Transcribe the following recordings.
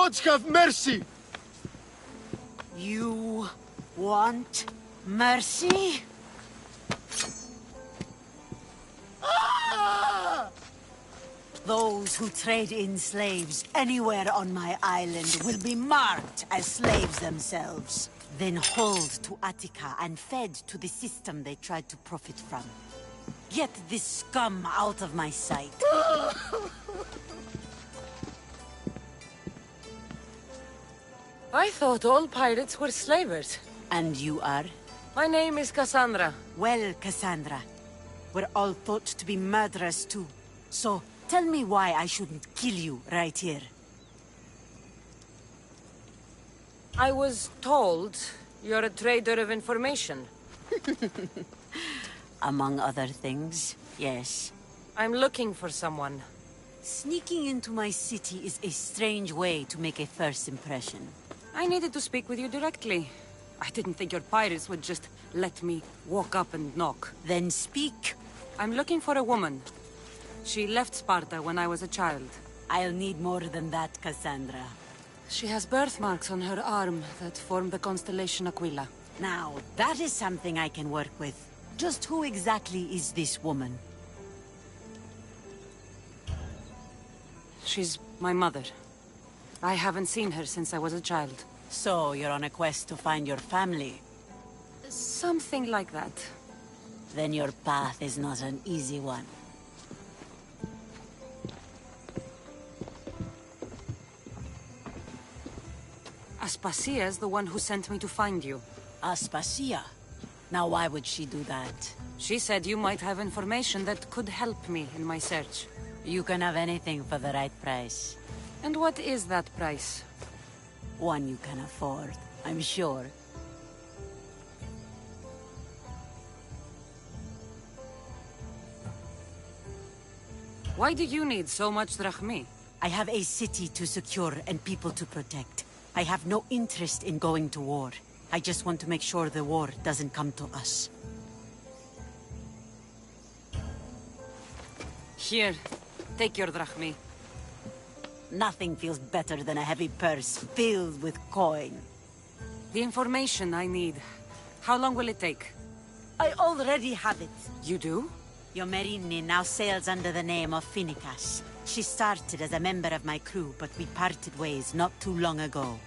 gods have mercy! You want mercy? Ah! Those who trade in slaves anywhere on my island will be marked as slaves themselves, then hauled to Attica and fed to the system they tried to profit from. Get this scum out of my sight. I thought all pirates were slavers. And you are? My name is Cassandra. Well, Cassandra, we're all thought to be murderers too. So, tell me why I shouldn't kill you right here. I was told you're a trader of information. Among other things, yes. I'm looking for someone. Sneaking into my city is a strange way to make a first impression. I needed to speak with you directly. I didn't think your pirates would just let me walk up and knock. Then speak. I'm looking for a woman. She left Sparta when I was a child. I'll need more than that, Cassandra. She has birthmarks on her arm that form the constellation Aquila. Now, that is something I can work with. Just who exactly is this woman? She's my mother. I haven't seen her since I was a child. So, you're on a quest to find your family? Something like that. Then your path is not an easy one. Aspasia's the one who sent me to find you. Aspasia? Now why would she do that? She said you might have information that could help me in my search. You can have anything for the right price. And what is that price? One you can afford, I'm sure. Why do you need so much drachmi? I have a city to secure and people to protect. I have no interest in going to war. I just want to make sure the war doesn't come to us. Here, take your drachmi. Nothing feels better than a heavy purse filled with coin. The information I need. How long will it take? I already have it. You do? Yomerini now sails under the name of Finicas. She started as a member of my crew, but we parted ways not too long ago.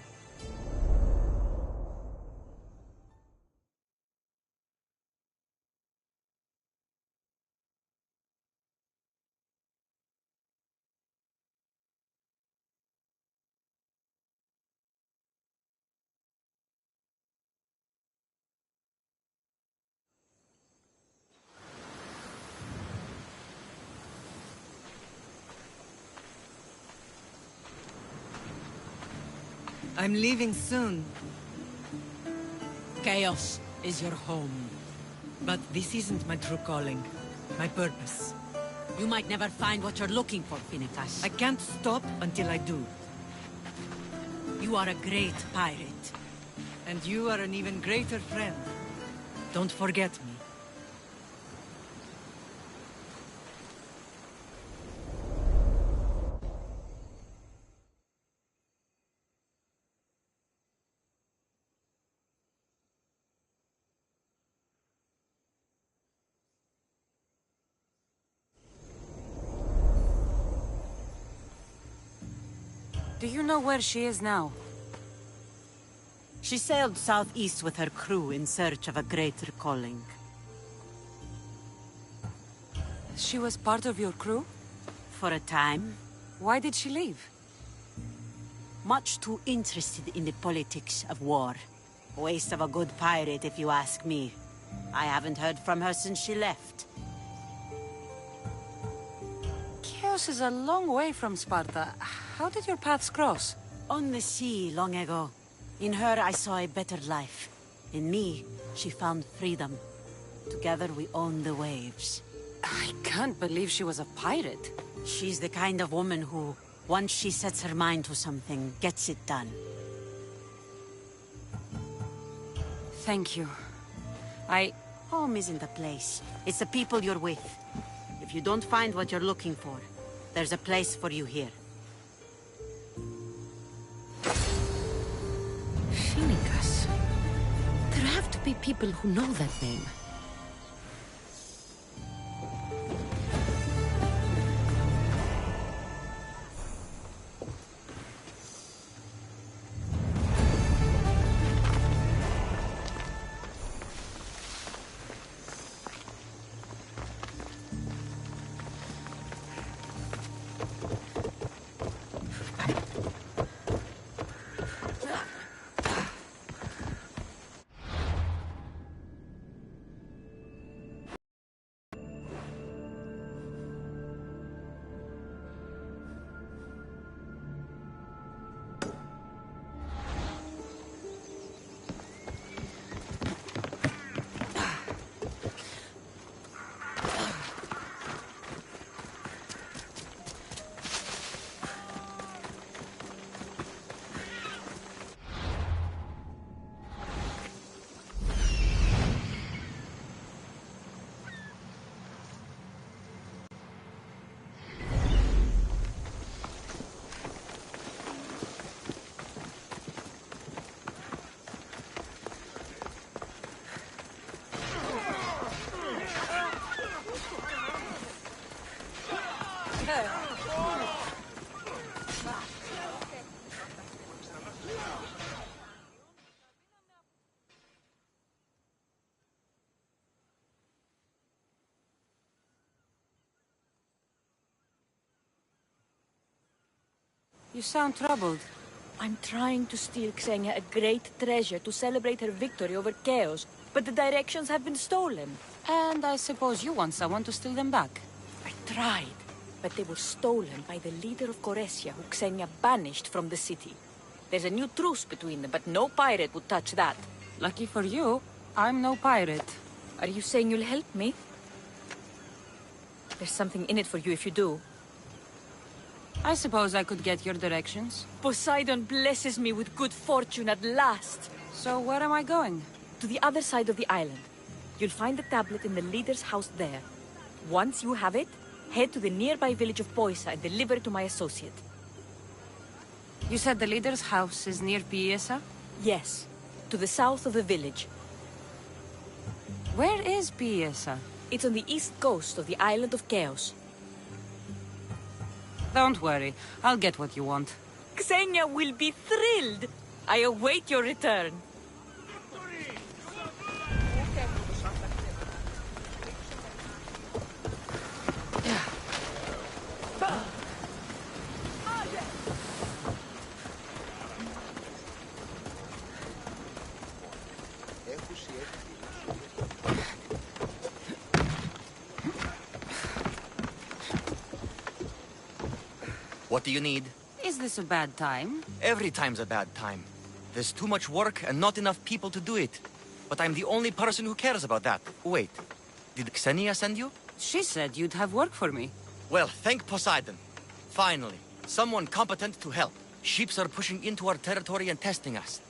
I'm leaving soon. Chaos is your home. But this isn't my true calling. My purpose. You might never find what you're looking for, Finicas. I can't stop until I do. You are a great pirate. And you are an even greater friend. Don't forget me. Do you know where she is now? She sailed southeast with her crew in search of a greater calling. She was part of your crew? For a time. Why did she leave? Much too interested in the politics of war. Waste of a good pirate, if you ask me. I haven't heard from her since she left. Chaos is a long way from Sparta. How did your paths cross? On the sea, long ago. In her, I saw a better life. In me, she found freedom. Together, we own the waves. I can't believe she was a pirate. She's the kind of woman who, once she sets her mind to something, gets it done. Thank you. Home isn't a place. It's the people you're with. If you don't find what you're looking for, there's a place for you here. be people who know that name. You sound troubled. I'm trying to steal Xenia a great treasure to celebrate her victory over Chaos, but the directions have been stolen. And I suppose you want someone to steal them back. I tried, but they were stolen by the leader of Goresia, who Xenia banished from the city. There's a new truce between them, but no pirate would touch that. Lucky for you, I'm no pirate. Are you saying you'll help me? There's something in it for you if you do. I suppose I could get your directions. Poseidon blesses me with good fortune at last. So where am I going? To the other side of the island. You'll find the tablet in the leader's house there. Once you have it, head to the nearby village of Poisa and deliver it to my associate. You said the leader's house is near Piesa? Yes, to the south of the village. Where is Piesa? It's on the east coast of the island of Chaos. Don't worry, I'll get what you want. Xenia will be thrilled! I await your return. What do you need? Is this a bad time? Every time's a bad time. There's too much work and not enough people to do it. But I'm the only person who cares about that. Wait, did Xenia send you? She said you'd have work for me. Well, thank Poseidon. Finally, someone competent to help. Ships are pushing into our territory and testing us.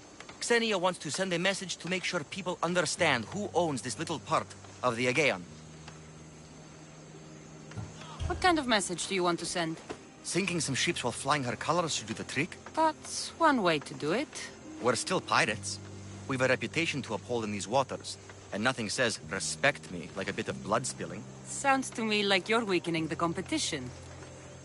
Xenia wants to send a message to make sure people understand who owns this little part of the Aegean. What kind of message do you want to send? Sinking some ships while flying her colors should do the trick. That's one way to do it. We're still pirates. We've a reputation to uphold in these waters. And nothing says, respect me, like a bit of blood spilling. Sounds to me like you're weakening the competition.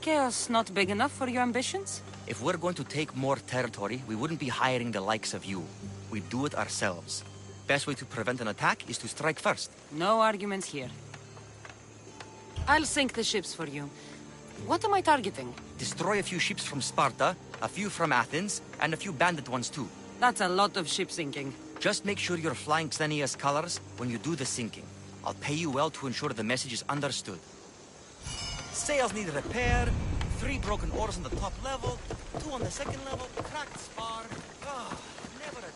Chaos not big enough for your ambitions? If we're going to take more territory, we wouldn't be hiring the likes of you. We'd do it ourselves. Best way to prevent an attack is to strike first. No arguments here. I'll sink the ships for you. What am I targeting? Destroy a few ships from Sparta, a few from Athens, and a few bandit ones too. That's a lot of ship sinking. Just make sure you're flying Xenia's colors when you do the sinking. I'll pay you well to ensure the message is understood. Sails need repair, 3 broken oars on the top level, 2 on the second level, cracked spar. Ah, never a...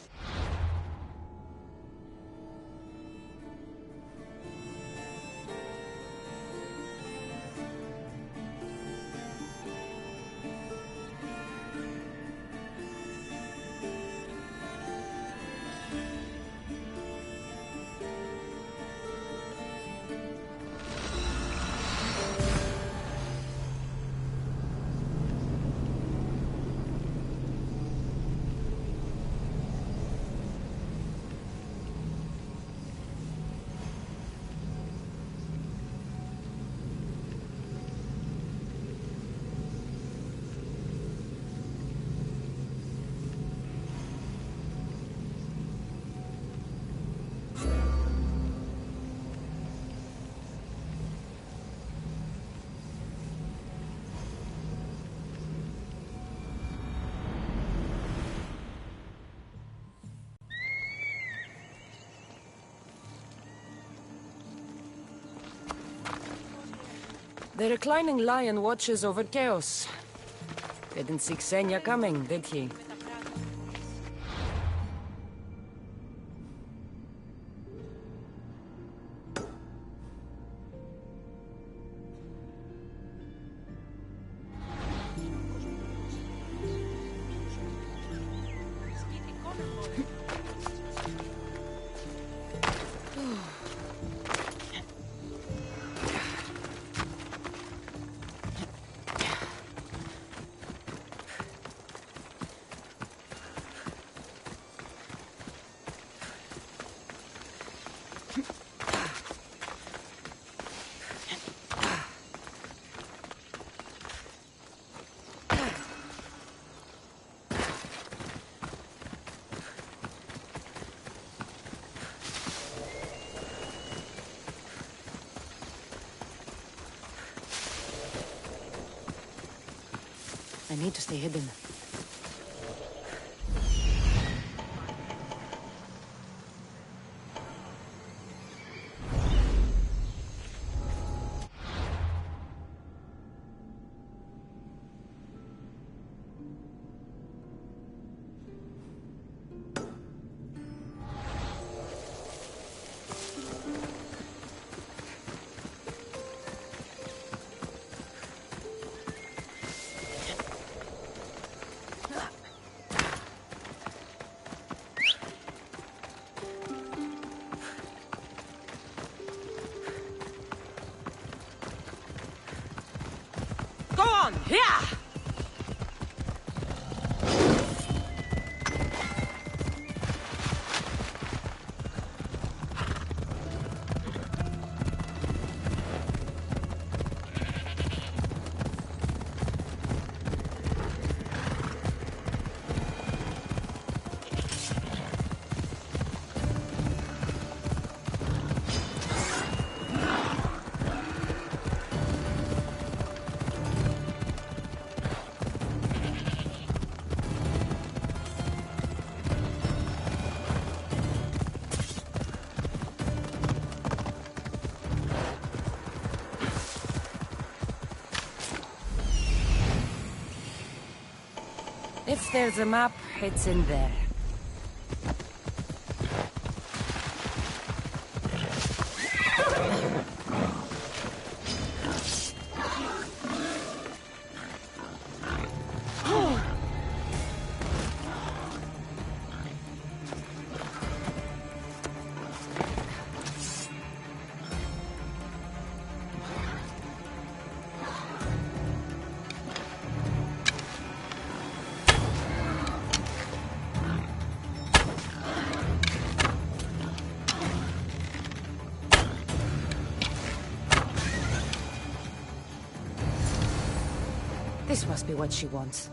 The reclining lion watches over chaos. Didn't see Xenia coming, did he? I need to stay hidden. Go on! Here! If there's a map, it's in there. This must be what she wants.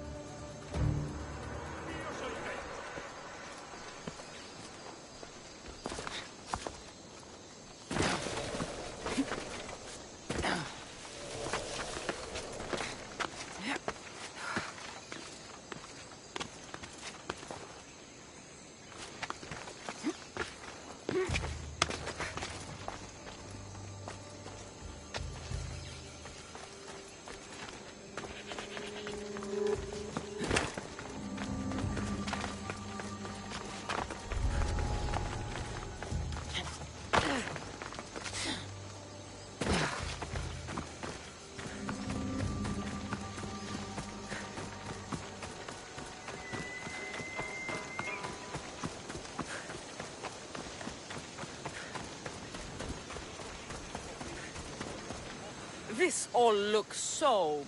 This all looks so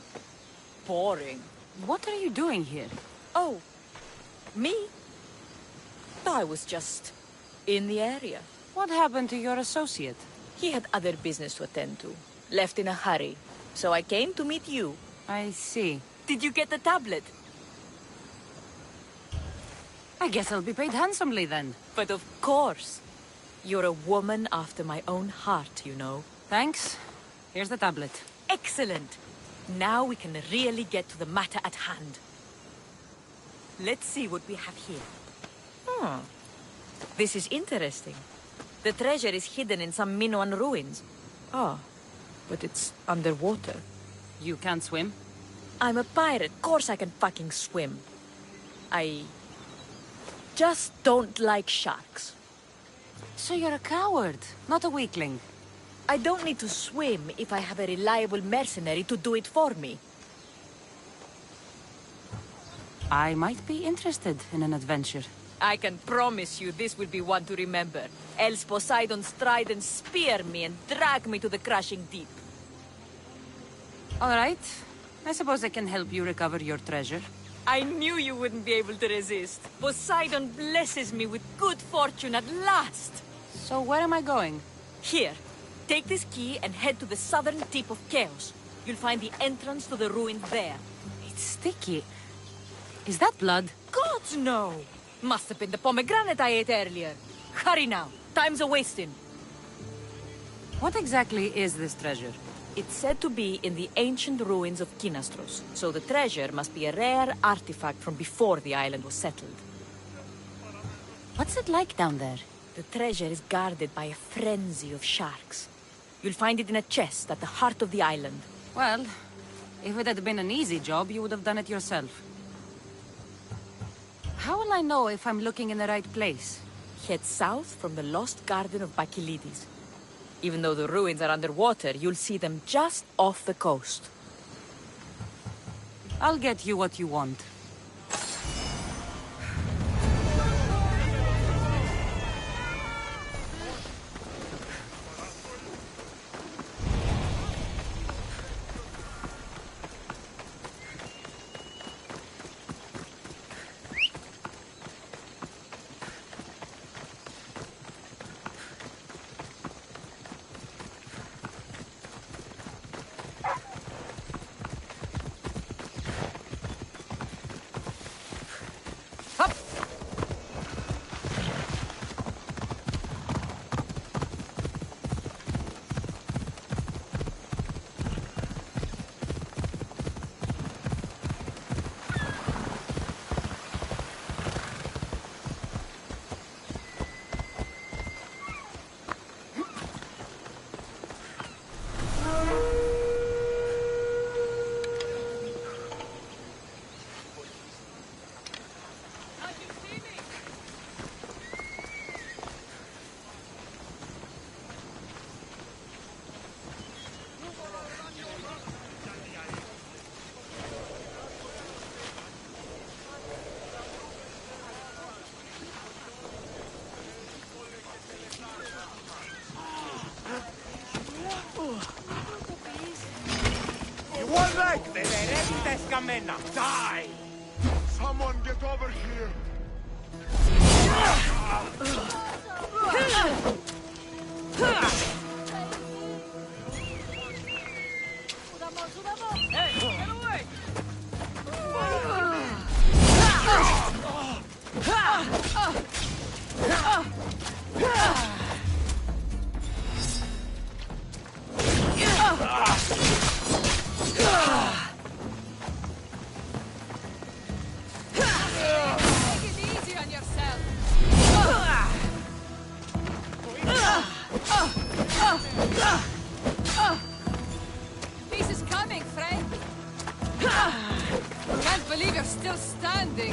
boring. What are you doing here? Oh, me? I was just in the area. What happened to your associate? He had other business to attend to. Left in a hurry. So I came to meet you. I see. Did you get the tablet? I guess I'll be paid handsomely then. But of course. You're a woman after my own heart, you know. Thanks. Here's the tablet. Excellent. Now we can really get to the matter at hand. Let's see what we have here. This is interesting. The treasure is hidden in some Minoan ruins. Oh, but it's underwater. You can't swim? I'm a pirate. Course I can fucking swim. I just don't like sharks. So you're a coward, not a weakling. I don't need to swim if I have a reliable mercenary to do it for me. I might be interested in an adventure. I can promise you this will be one to remember. Else Poseidon's trident spear me and drag me to the crashing deep. All right. I suppose I can help you recover your treasure. I knew you wouldn't be able to resist. Poseidon blesses me with good fortune at last. So where am I going? Here, take this key and head to the southern tip of Chaos. You'll find the entrance to the ruins there. It's sticky. Is that blood? God, no! Must have been the pomegranate I ate earlier. Hurry now. Time's a-wasting. What exactly is this treasure? It's said to be in the ancient ruins of Kinastros, so the treasure must be a rare artifact from before the island was settled. What's it like down there? The treasure is guarded by a frenzy of sharks. You'll find it in a chest at the heart of the island. Well, if it had been an easy job, you would have done it yourself. How will I know if I'm looking in the right place? Head south from the lost garden of Bacchylides. Even though the ruins are underwater, you'll see them just off the coast. I'll get you what you want. Die! Someone get over here! Hey, get away! Peace is coming, friend. Can't believe you're still standing.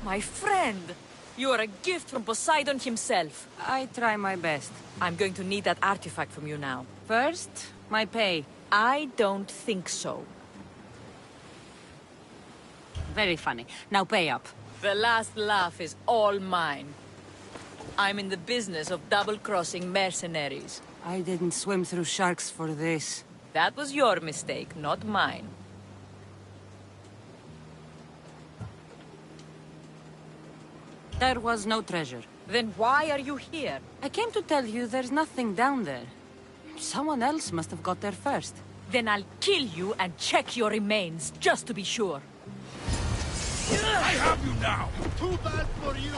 My friend! You are a gift from Poseidon himself. I try my best. I'm going to need that artifact from you now. First, my pay. I don't think so. Very funny. Now pay up. The last laugh is all mine. I'm in the business of double-crossing mercenaries. I didn't swim through sharks for this. That was your mistake, not mine. There was no treasure. Then why are you here? I came to tell you there's nothing down there. Someone else must have got there first. Then I'll kill you and check your remains, just to be sure. I have you now! Too bad for you!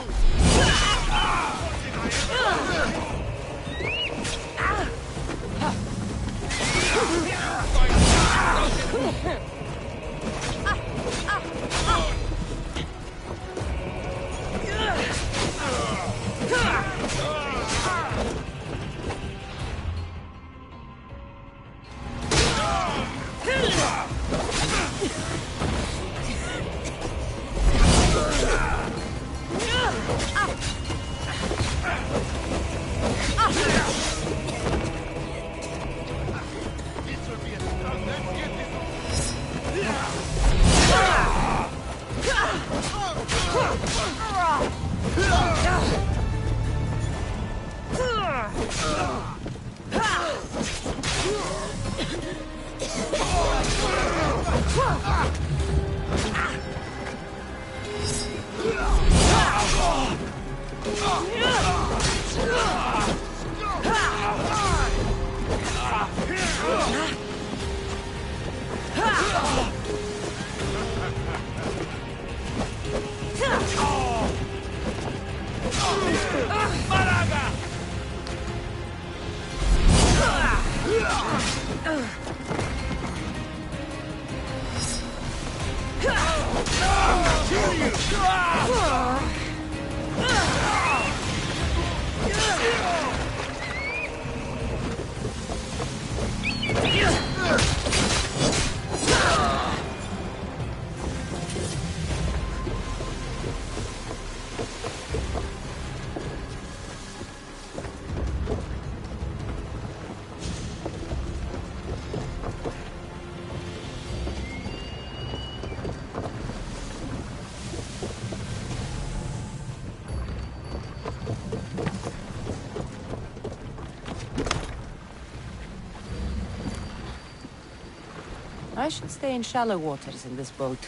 I should stay in shallow waters in this boat.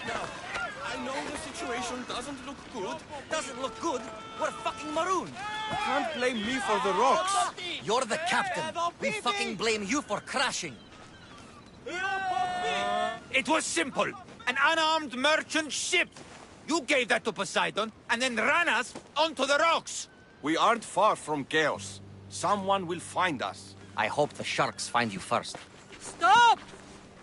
No, I know the situation doesn't look good. Doesn't look good? We're fucking marooned. You can't blame me for the rocks. You're the captain. We fucking blame you for crashing. It was simple. An unarmed merchant ship. You gave that to Poseidon, and then ran us onto the rocks. We aren't far from chaos. Someone will find us. I hope the sharks find you first. Stop!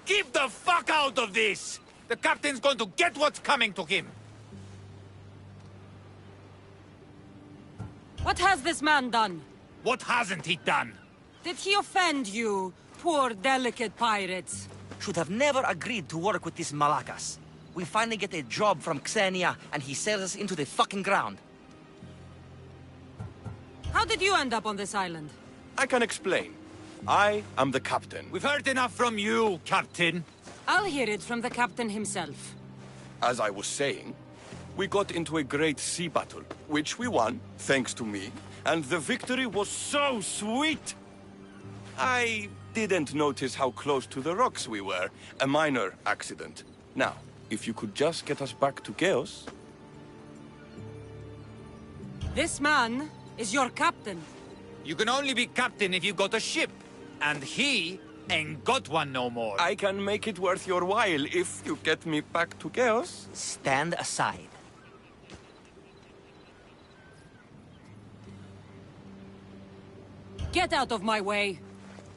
Keep the fuck out of this! The captain's going to get what's coming to him. What has this man done? What hasn't he done? Did he offend you, poor delicate pirates? Should have never agreed to work with this Malakas. We finally get a job from Xenia, and he sails us into the fucking ground. How did you end up on this island? I can explain. I am the captain. We've heard enough from you, Captain. I'll hear it from the captain himself. As I was saying, we got into a great sea battle, which we won, thanks to me, and the victory was so sweet! I didn't notice how close to the rocks we were. A minor accident. Now, if you could just get us back to Chaos... This man is your captain. You can only be captain if you got a ship. And he ain't got one no more. I can make it worth your while if you get me back to Chaos. Stand aside. Get out of my way.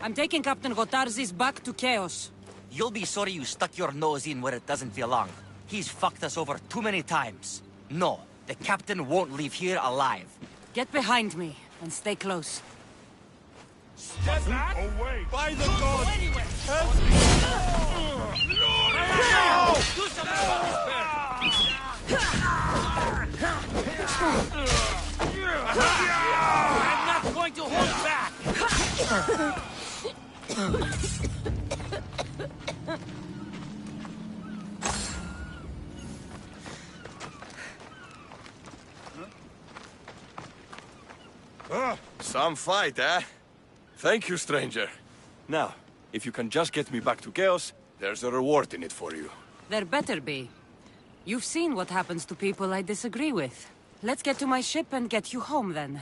I'm taking Captain Gotarzis back to Chaos. You'll be sorry you stuck your nose in where it doesn't belong. He's fucked us over too many times. No, the captain won't leave here alive. Get behind me and stay close. Step back! Away! By the gods! Help me! No! Do something about this bear! I'm not going to hold back! Some fight, eh? Thank you, stranger. Now, if you can just get me back to Chaos, there's a reward in it for you. There better be. You've seen what happens to people I disagree with. Let's get to my ship and get you home, then.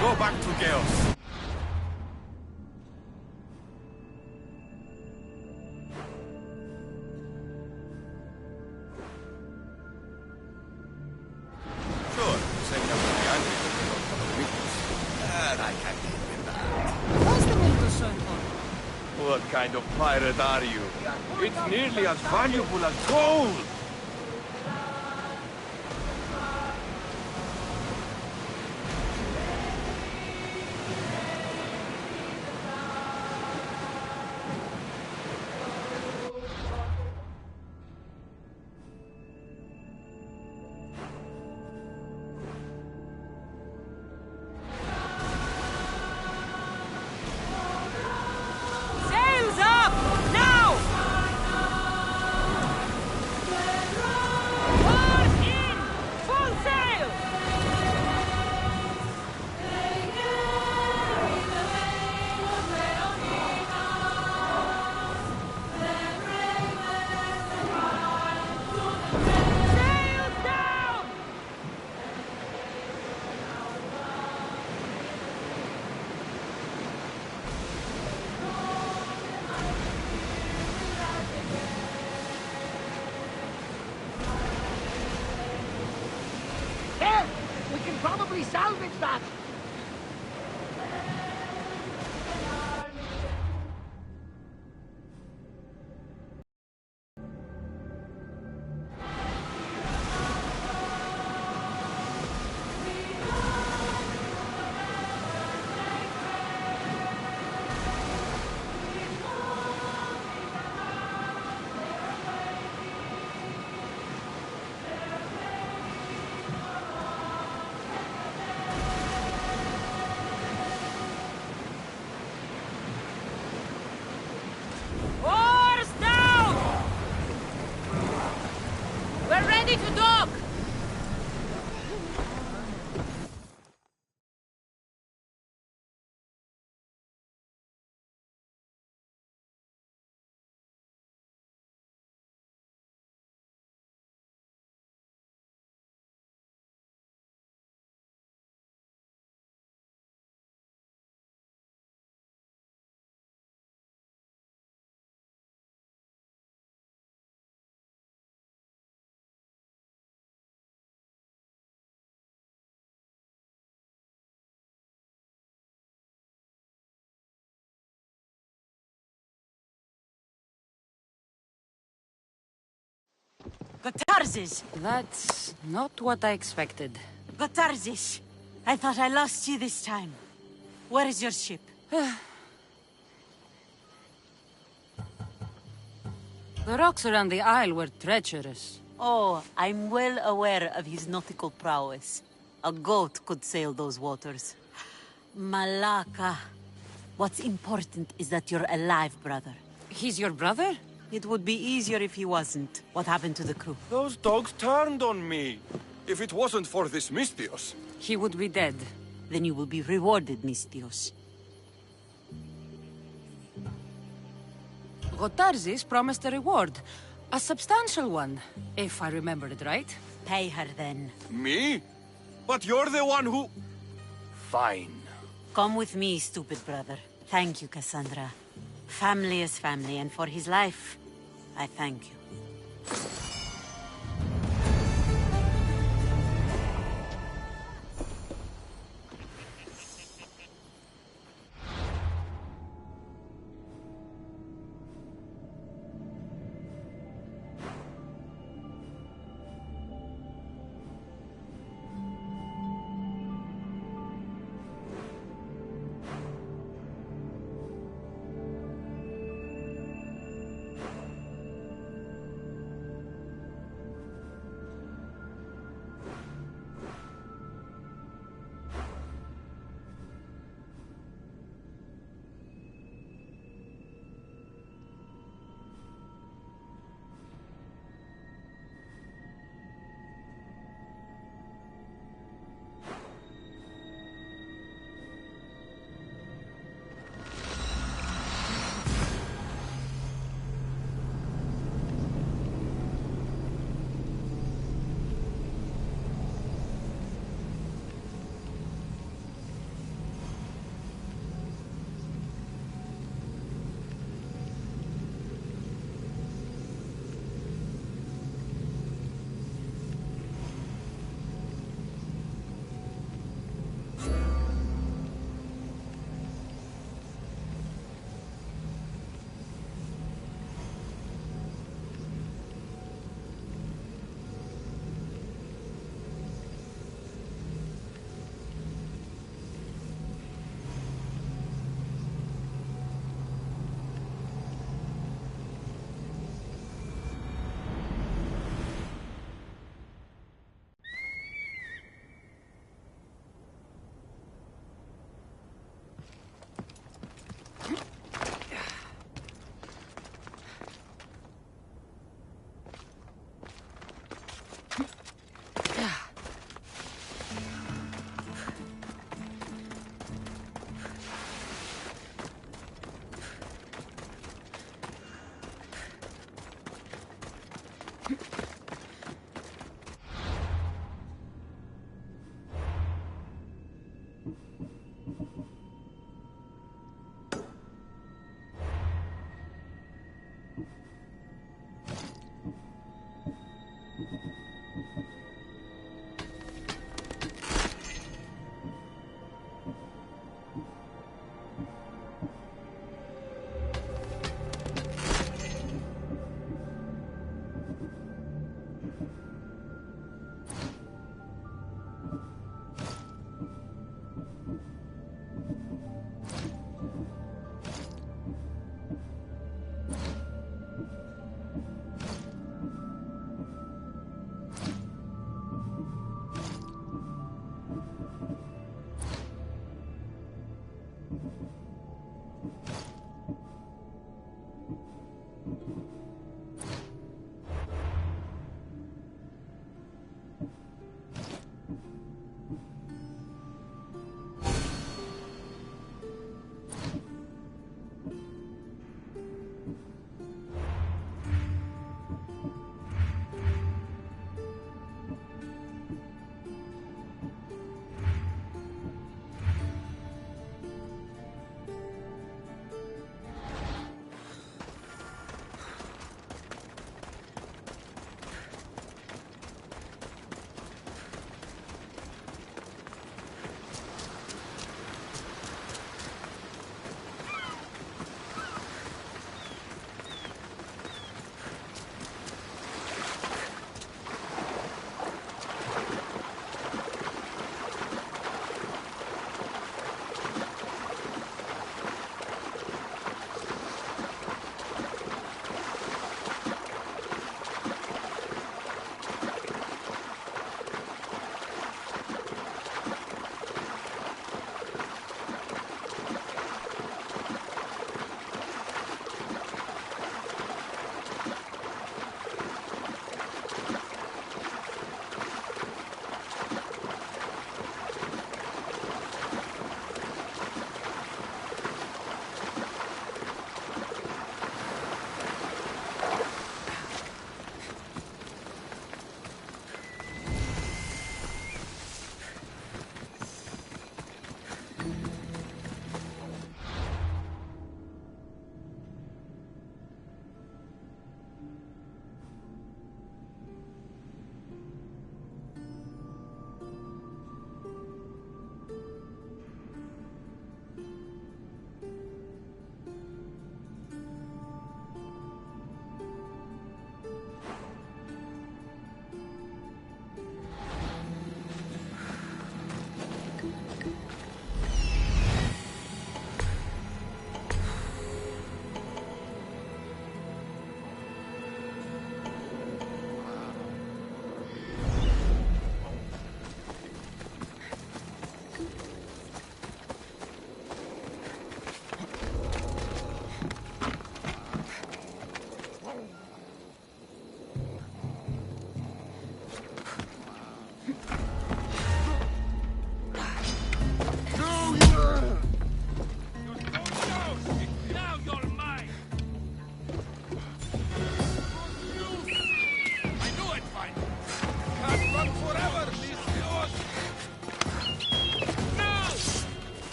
Go back to Chaos. Sure, saying that would be angry that we don't have a weakness. I can't deal with that. What's the motor so important? What kind of pirate are you? It's nearly as valuable as gold! Sails up! Now! Oars in! Full sail! Sails down! There! We can probably salvage that! Oars down! We're ready to dock! Gotarzis! That's not what I expected. Gotarzis! I thought I lost you this time. Where is your ship? The rocks around the isle were treacherous. Oh, I'm well aware of his nautical prowess. A goat could sail those waters. Malaka. What's important is that you're alive, brother. He's your brother? It would be easier if he wasn't. What happened to the crew? Those dogs turned on me. If it wasn't for this Mystios. He would be dead. Then you will be rewarded, Mystios. Gotarzis promised a reward. A substantial one, if I remember it right. Pay her then. Me? But you're the one who... Fine. Come with me, stupid brother. Thank you, Cassandra. Family is family, and for his life, I thank you.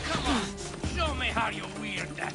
Come on, show me how you wield that.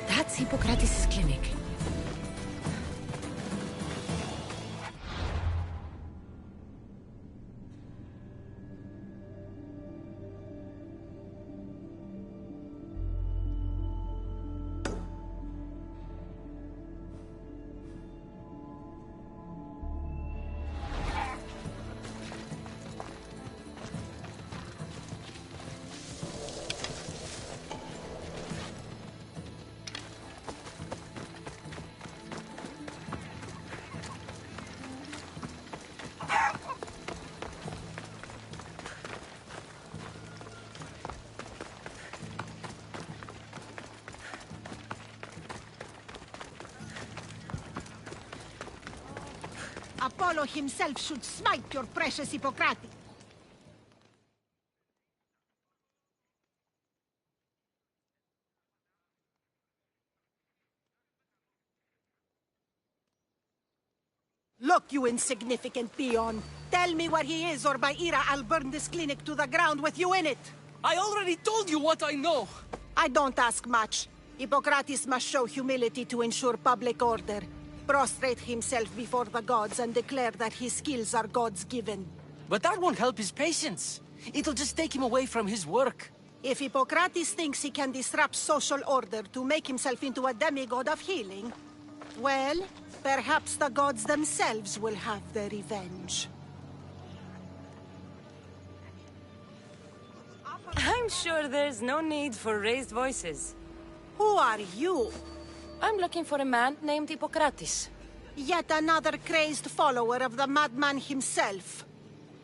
That's Hippocrates' clinic. Apollo himself should smite your precious Hippocrates. Look, you insignificant peon. Tell me where he is, or by Ira, I'll burn this clinic to the ground with you in it. I already told you what I know. I don't ask much. Hippocrates must show humility to ensure public order. Prostrate himself before the gods and declare that his skills are gods-given. But that won't help his patients. It'll just take him away from his work. If Hippocrates thinks he can disrupt social order to make himself into a demigod of healing, well, perhaps the gods themselves will have their revenge. I'm sure there's no need for raised voices. Who are you? I'm looking for a man named Hippocrates. Yet another crazed follower of the madman himself.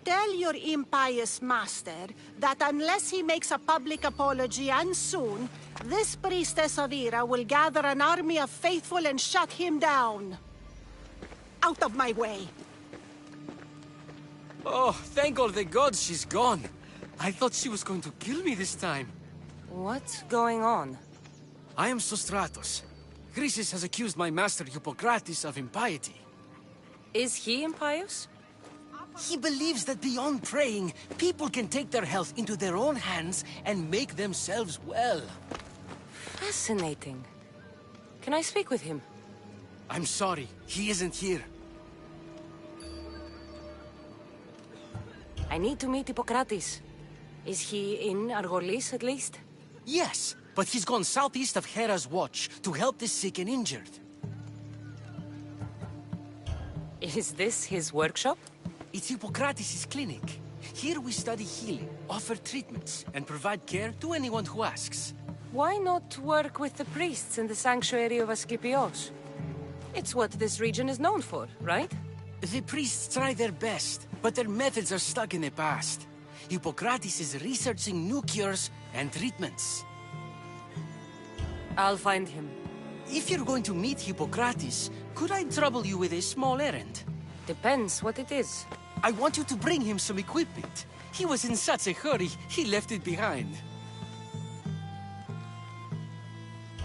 Tell your impious master that unless he makes a public apology, and soon, this priestess of Ira will gather an army of faithful and shut him down. Out of my way! Oh, thank all the gods she's gone. I thought she was going to kill me this time. What's going on? I am Sostratos. Chrysis has accused my master Hippocrates of impiety. Is he impious? He believes that beyond praying, people can take their health into their own hands and make themselves well. Fascinating. Can I speak with him? I'm sorry, he isn't here. I need to meet Hippocrates. Is he in Argolis, at least? Yes, but he's gone southeast of Hera's Watch to help the sick and injured. Is this his workshop? It's Hippocrates' clinic. Here we study healing, offer treatments, and provide care to anyone who asks. Why not work with the priests in the sanctuary of Asclepios? It's what this region is known for, right? The priests try their best, but their methods are stuck in the past. Hippocrates is researching new cures and treatments. I'll find him. If you're going to meet Hippocrates, could I trouble you with a small errand? Depends what it is. I want you to bring him some equipment. He was in such a hurry, he left it behind.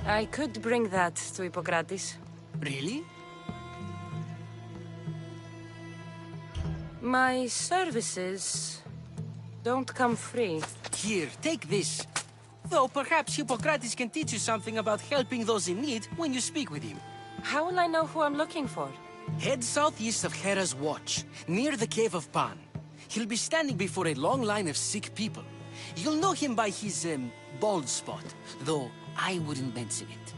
I could bring that to Hippocrates. Really? My services don't come free. Here, take this. Though perhaps Hippocrates can teach you something about helping those in need when you speak with him. How will I know who I'm looking for? Head southeast of Hera's Watch, near the Cave of Pan. He'll be standing before a long line of sick people. You'll know him by his, bald spot, though I wouldn't mention it.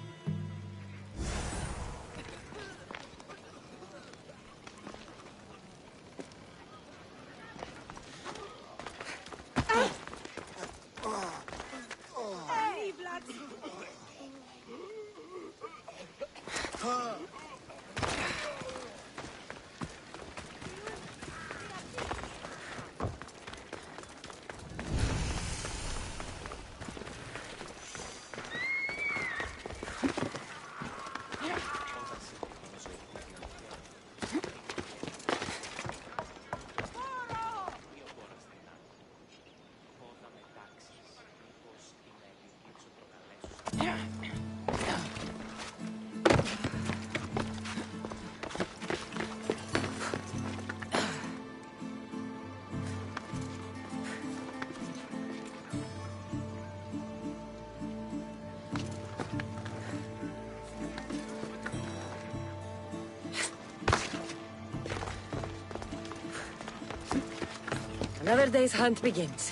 Another day's hunt begins.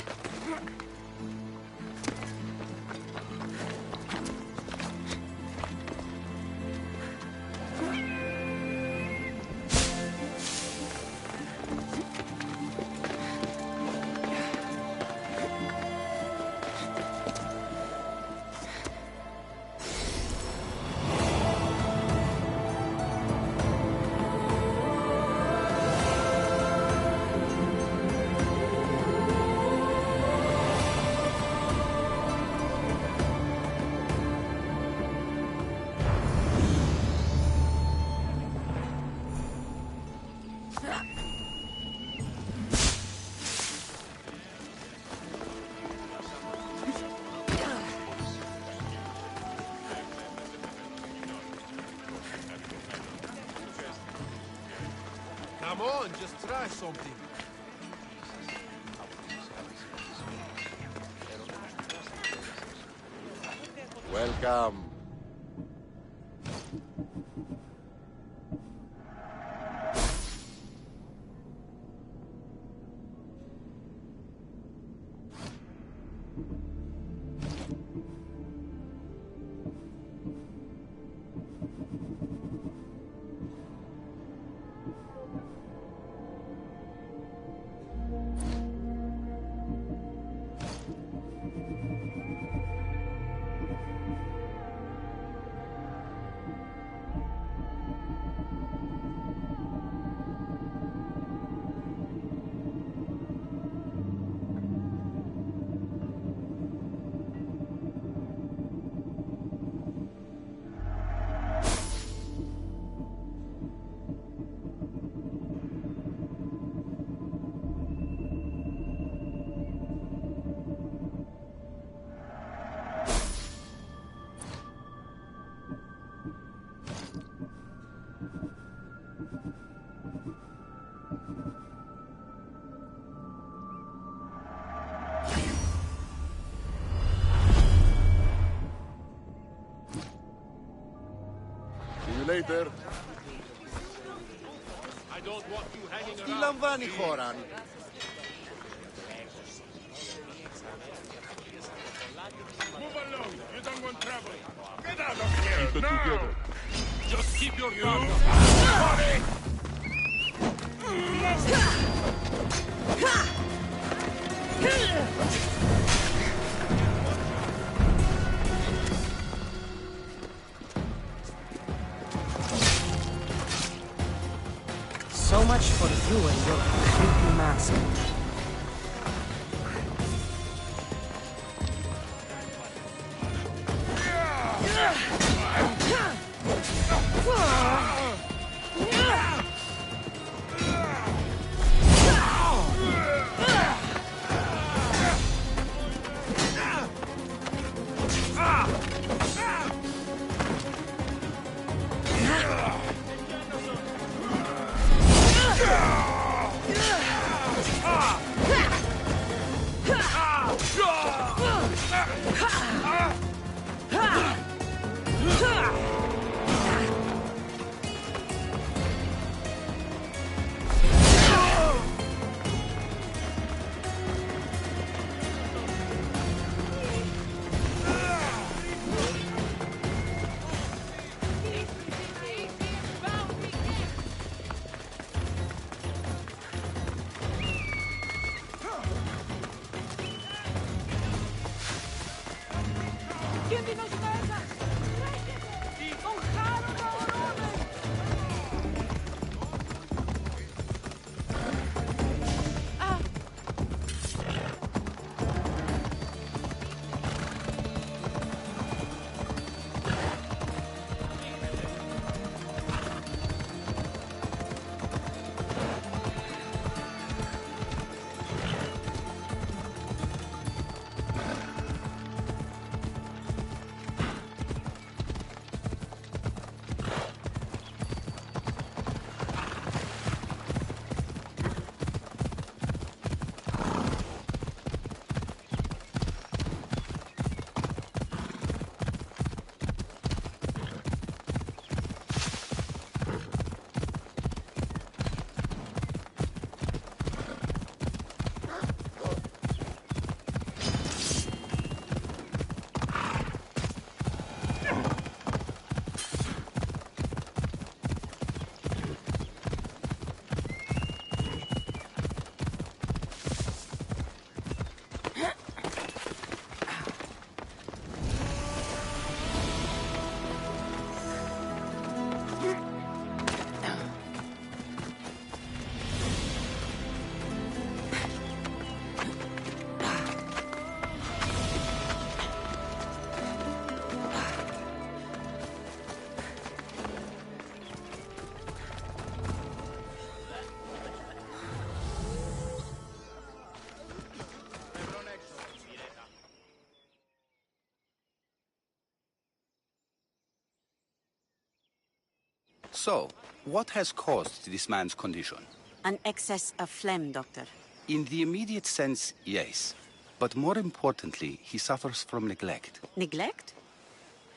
Come on, just try something. Welcome. See you later. I don't want you hanging Τι around. λαμβάνει η χώρα? Move along. You don't want trouble. Get out of here keep now. Together. Just keep your gun. So much for you and your creepy mask. So, what has caused this man's condition? An excess of phlegm, Doctor. In the immediate sense, yes. But more importantly, he suffers from neglect. Neglect?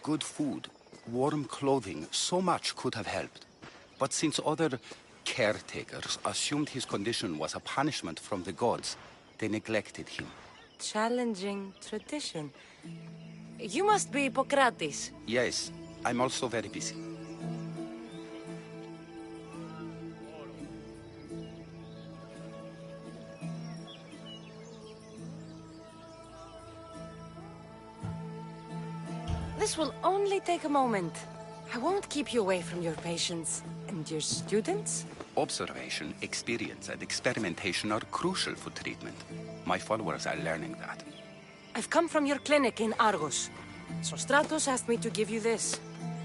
Good food, warm clothing, so much could have helped. But since other caretakers assumed his condition was a punishment from the gods, they neglected him. Challenging tradition. You must be Hippocrates. Yes, I'm also very busy. This will only take a moment. I won't keep you away from your patients. And your students? Observation, experience, and experimentation are crucial for treatment. My followers are learning that. I've come from your clinic in Argos. So Stratos asked me to give you this.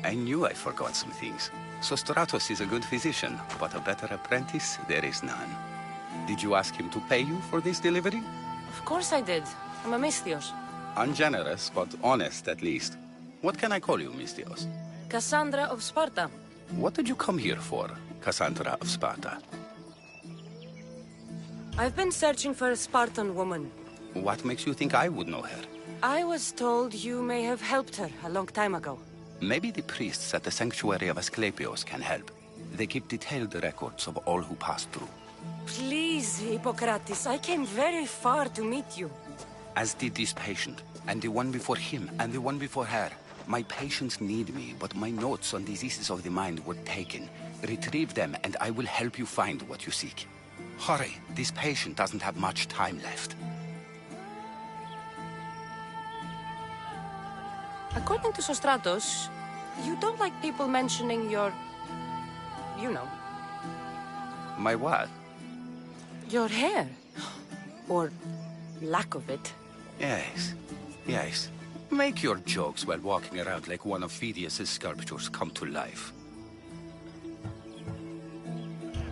I knew I forgot some things. So Stratos is a good physician, but a better apprentice, there is none. Did you ask him to pay you for this delivery? Of course I did. I'm a Misthios. Ungenerous, but honest at least. What can I call you, Misthios? Cassandra of Sparta. What did you come here for? Cassandra of Sparta. I've been searching for a Spartan woman. What makes you think I would know her? I was told you may have helped her a long time ago. Maybe the priests at the sanctuary of Asclepios can help. They keep detailed records of all who passed through. Please, Hippocrates, I came very far to meet you. As did this patient, and the one before him, and the one before her. My patients need me, but my notes on diseases of the mind were taken. Retrieve them, and I will help you find what you seek. Hurry, this patient doesn't have much time left. According to Sostratos, you don't like people mentioning your... you know. My what? Your hair. Or lack of it. Yes, yes. Make your jokes while walking around like one of Phidias' sculptures come to life.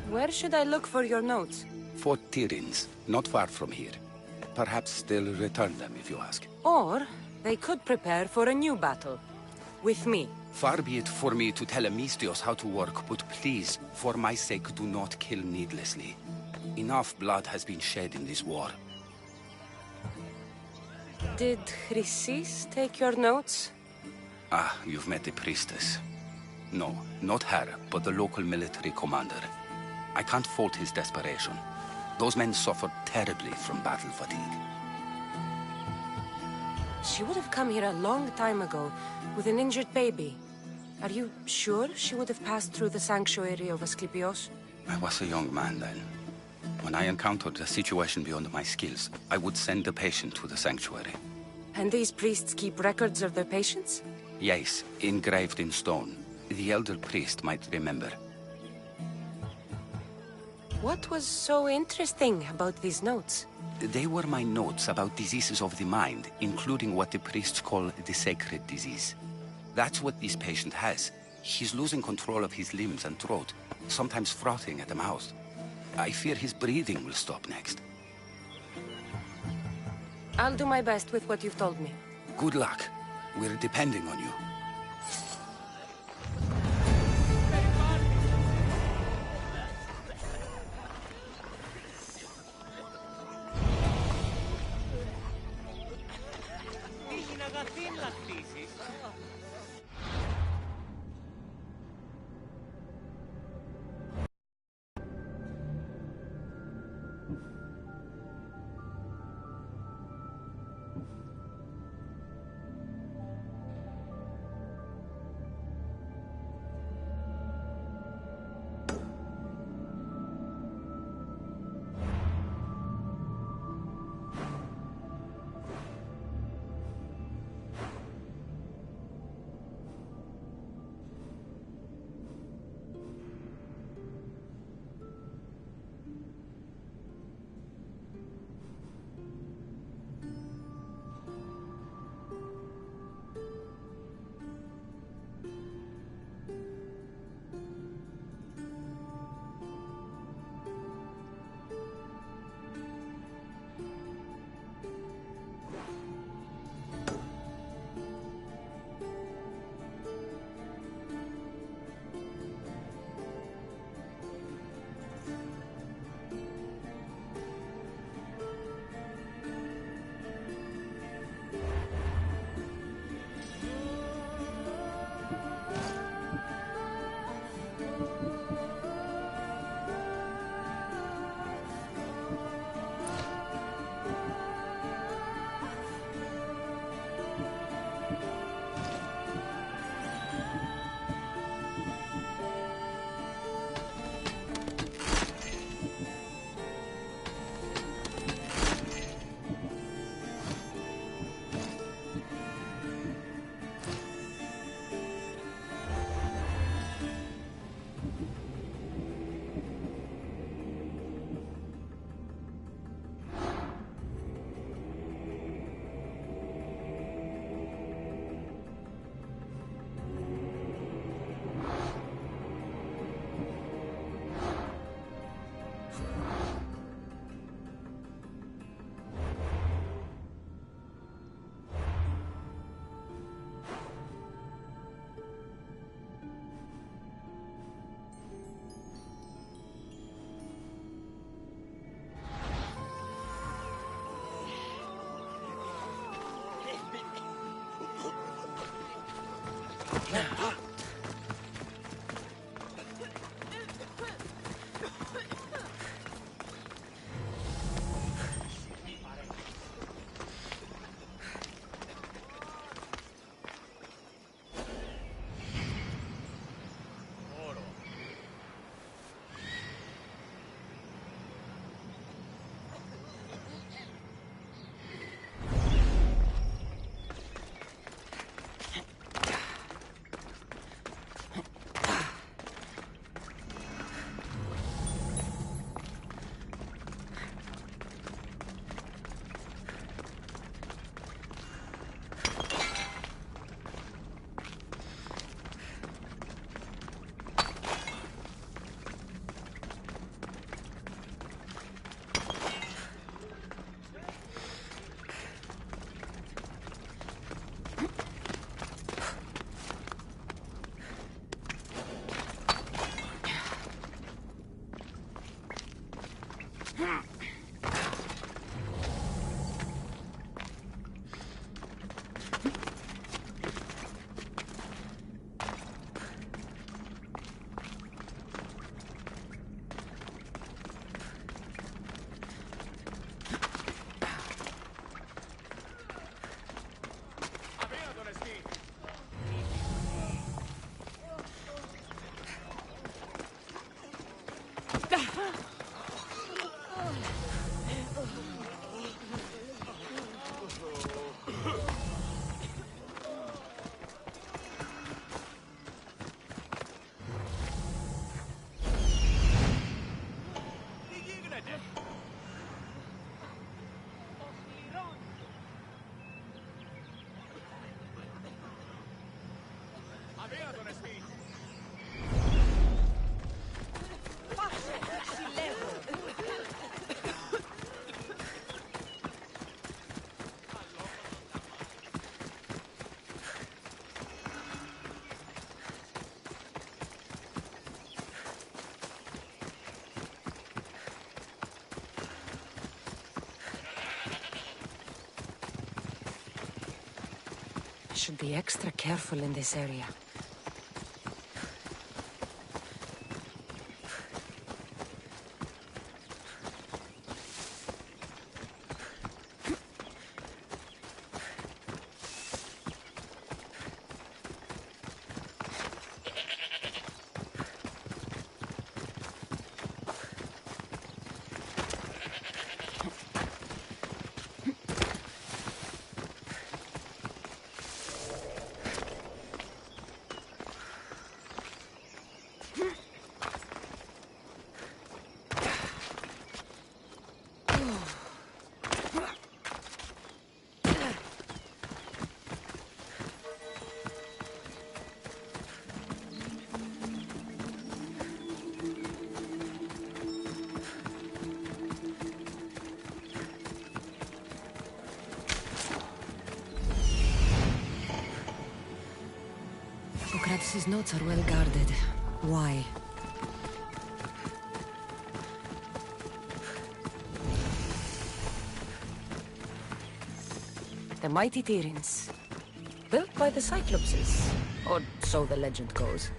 Where should I look for your notes? Fort Tyrins, not far from here. Perhaps they'll return them if you ask. Or they could prepare for a new battle. With me. Far be it for me to tell Amistios how to work, but please, for my sake, do not kill needlessly. Enough blood has been shed in this war. Did Chrysis take your notes? Ah, you've met the priestess. No, not her, but the local military commander. I can't fault his desperation. Those men suffered terribly from battle fatigue. She would have come here a long time ago, with an injured baby. Are you sure she would have passed through the sanctuary of Asclepios? I was a young man then. When I encountered a situation beyond my skills, I would send the patient to the sanctuary. And these priests keep records of their patients? Yes, engraved in stone. The elder priest might remember. What was so interesting about these notes? They were my notes about diseases of the mind, including what the priests call the sacred disease. That's what this patient has. He's losing control of his limbs and throat, sometimes frothing at the mouth. I fear his breathing will stop next. I'll do my best with what you've told me. Good luck. We're depending on you. Should be extra careful in this area. Socrates' notes are well guarded. Why? The mighty Tyrants. Built by the Cyclopses. Or so the legend goes.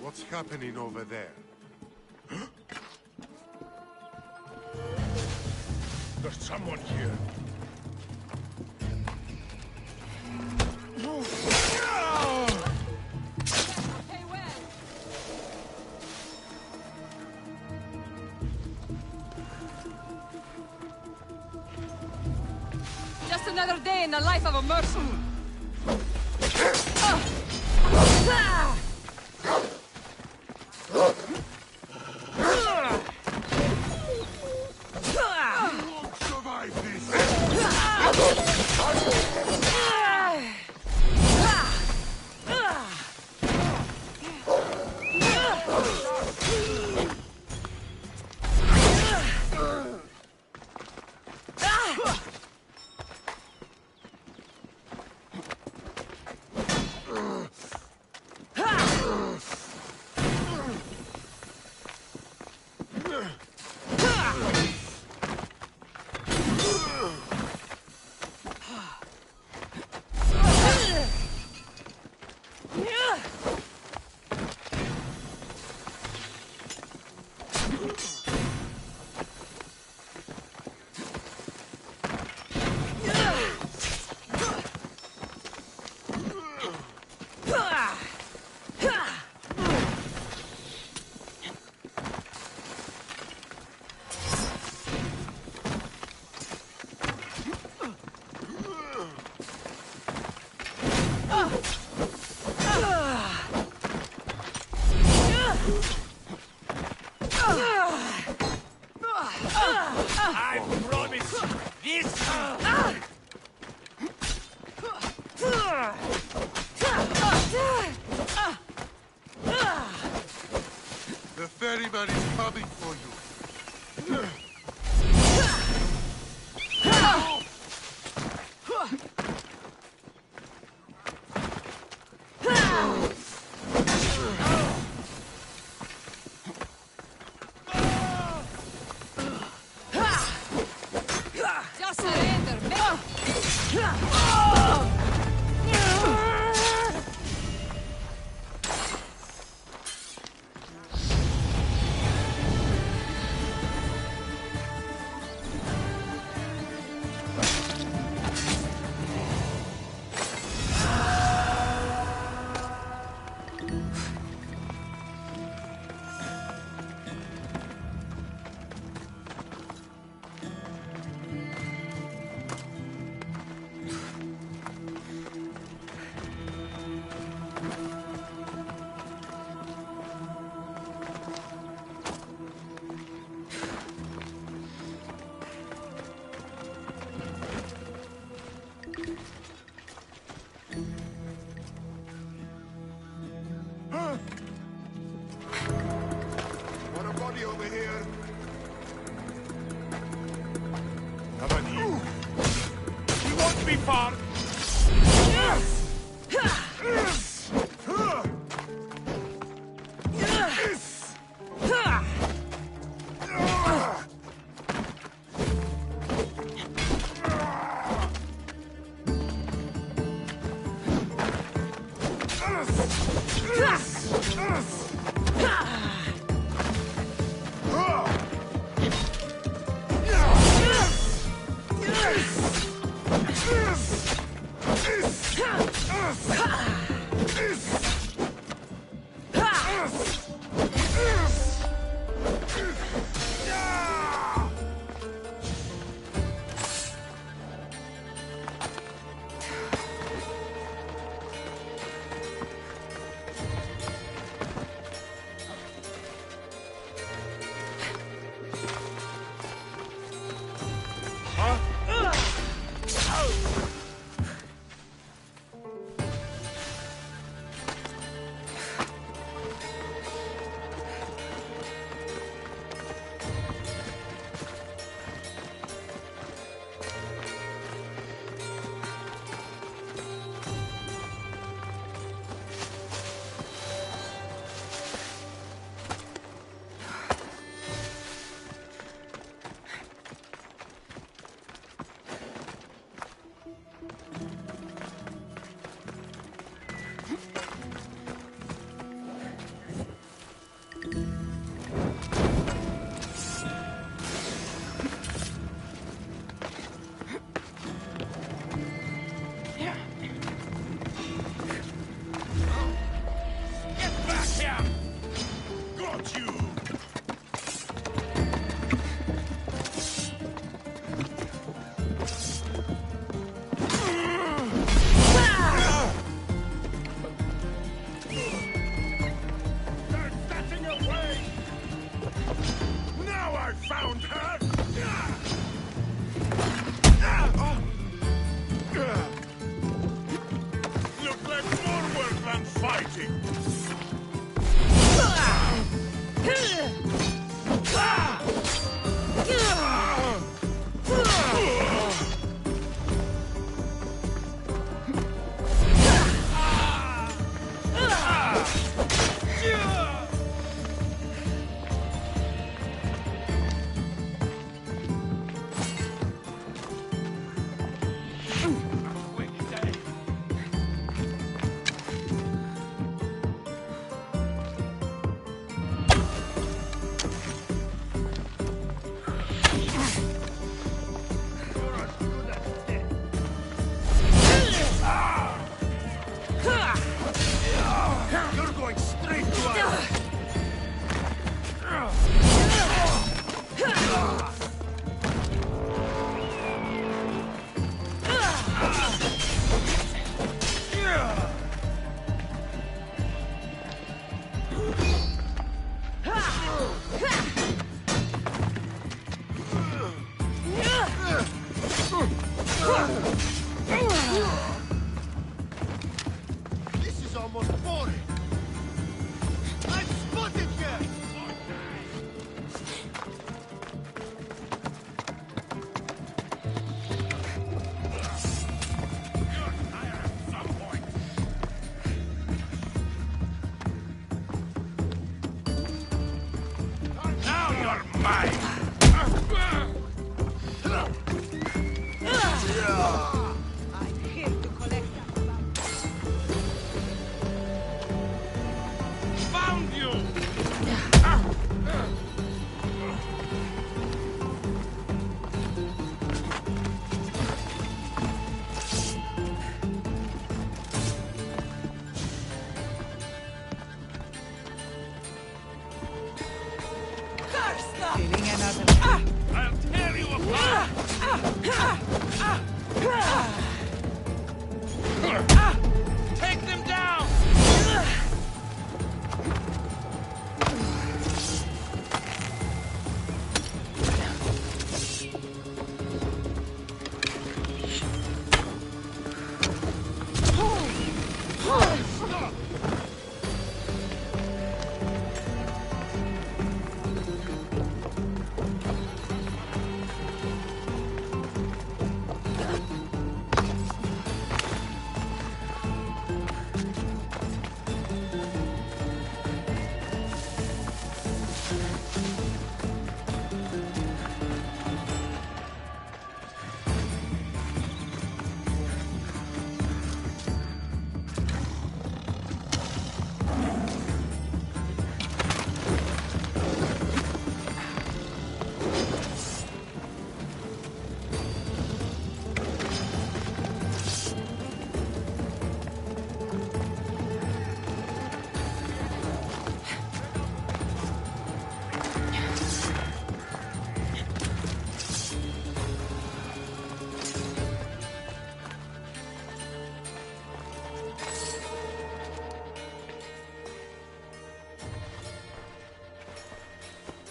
What's happening over there? There's someone here. Just another day in the life of a merchant. I promise you, this The ferryman is coming for you. Just surrender, man. What a body over here. Nobody. we won't be far. This is almost boring. I'm spotted here! Now you're mine! I'm here to collect that. Found you! Feeling another. I'll tear you apart! Take them down!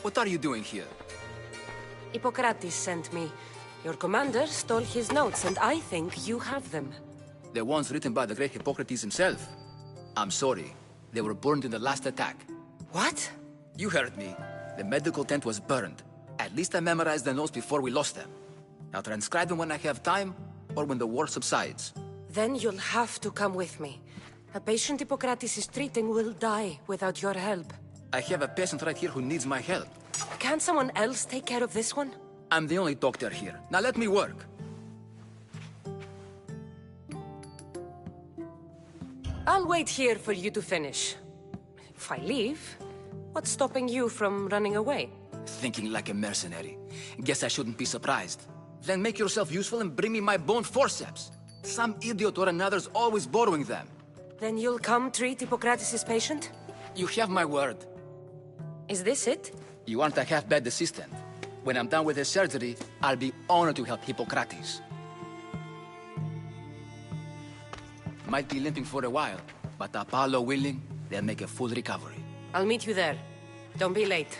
What are you doing here? Hippocrates sent me. Your commander stole his notes, and I think you have them. The ones written by the great Hippocrates himself. I'm sorry. They were burned in the last attack. What? You heard me. The medical tent was burned. At least I memorized the notes before we lost them. I'll transcribe them when I have time, or when the war subsides. Then you'll have to come with me. A patient Hippocrates is treating will die without your help. I have a patient right here who needs my help. Can't someone else take care of this one? I'm the only doctor here. Now let me work. I'll wait here for you to finish. If I leave, what's stopping you from running away? Thinking like a mercenary. Guess I shouldn't be surprised. Then make yourself useful and bring me my bone forceps. Some idiot or another's always borrowing them. Then you'll come treat Hippocrates' patient? You have my word. Is this it? You aren't a half-bad assistant. When I'm done with the surgery, I'll be honored to help Hippocrates. Might be limping for a while, but Apollo willing, they'll make a full recovery. I'll meet you there. Don't be late.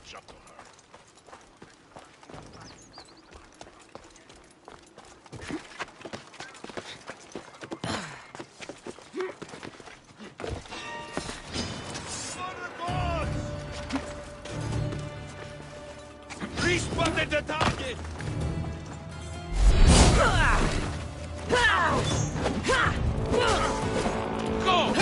catch up to her. Respotted the target! Go!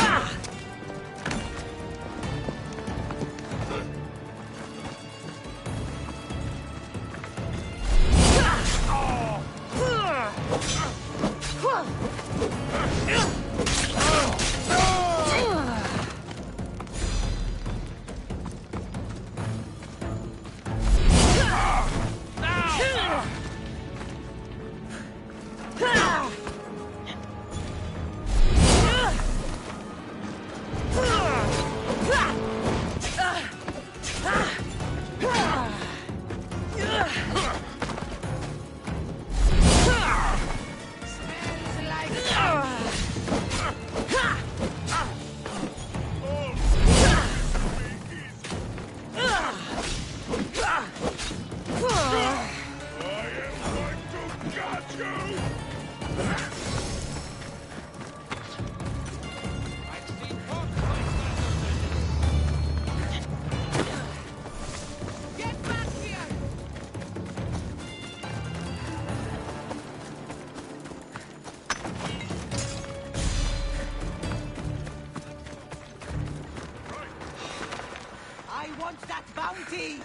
I want that bounty!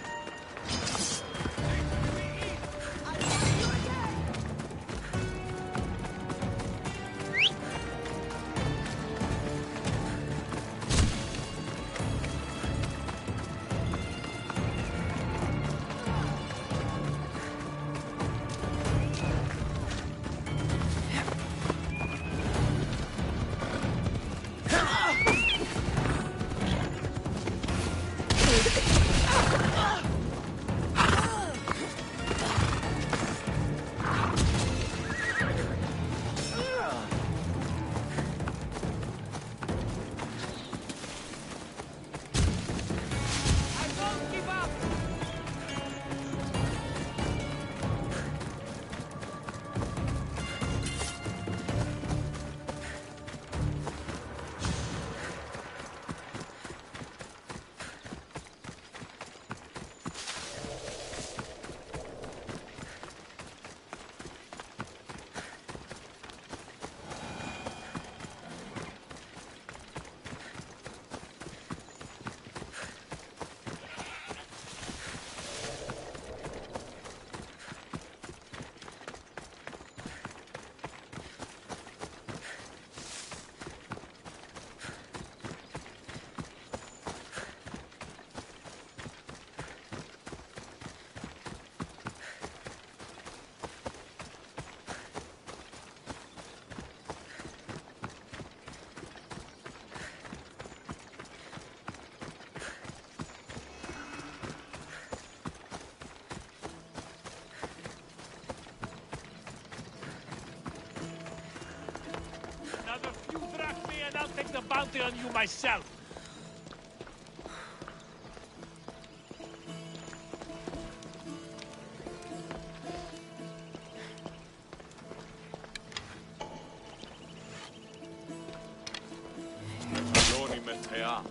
Another few drachmi and I'll take the bounty on you myself. Doni metea,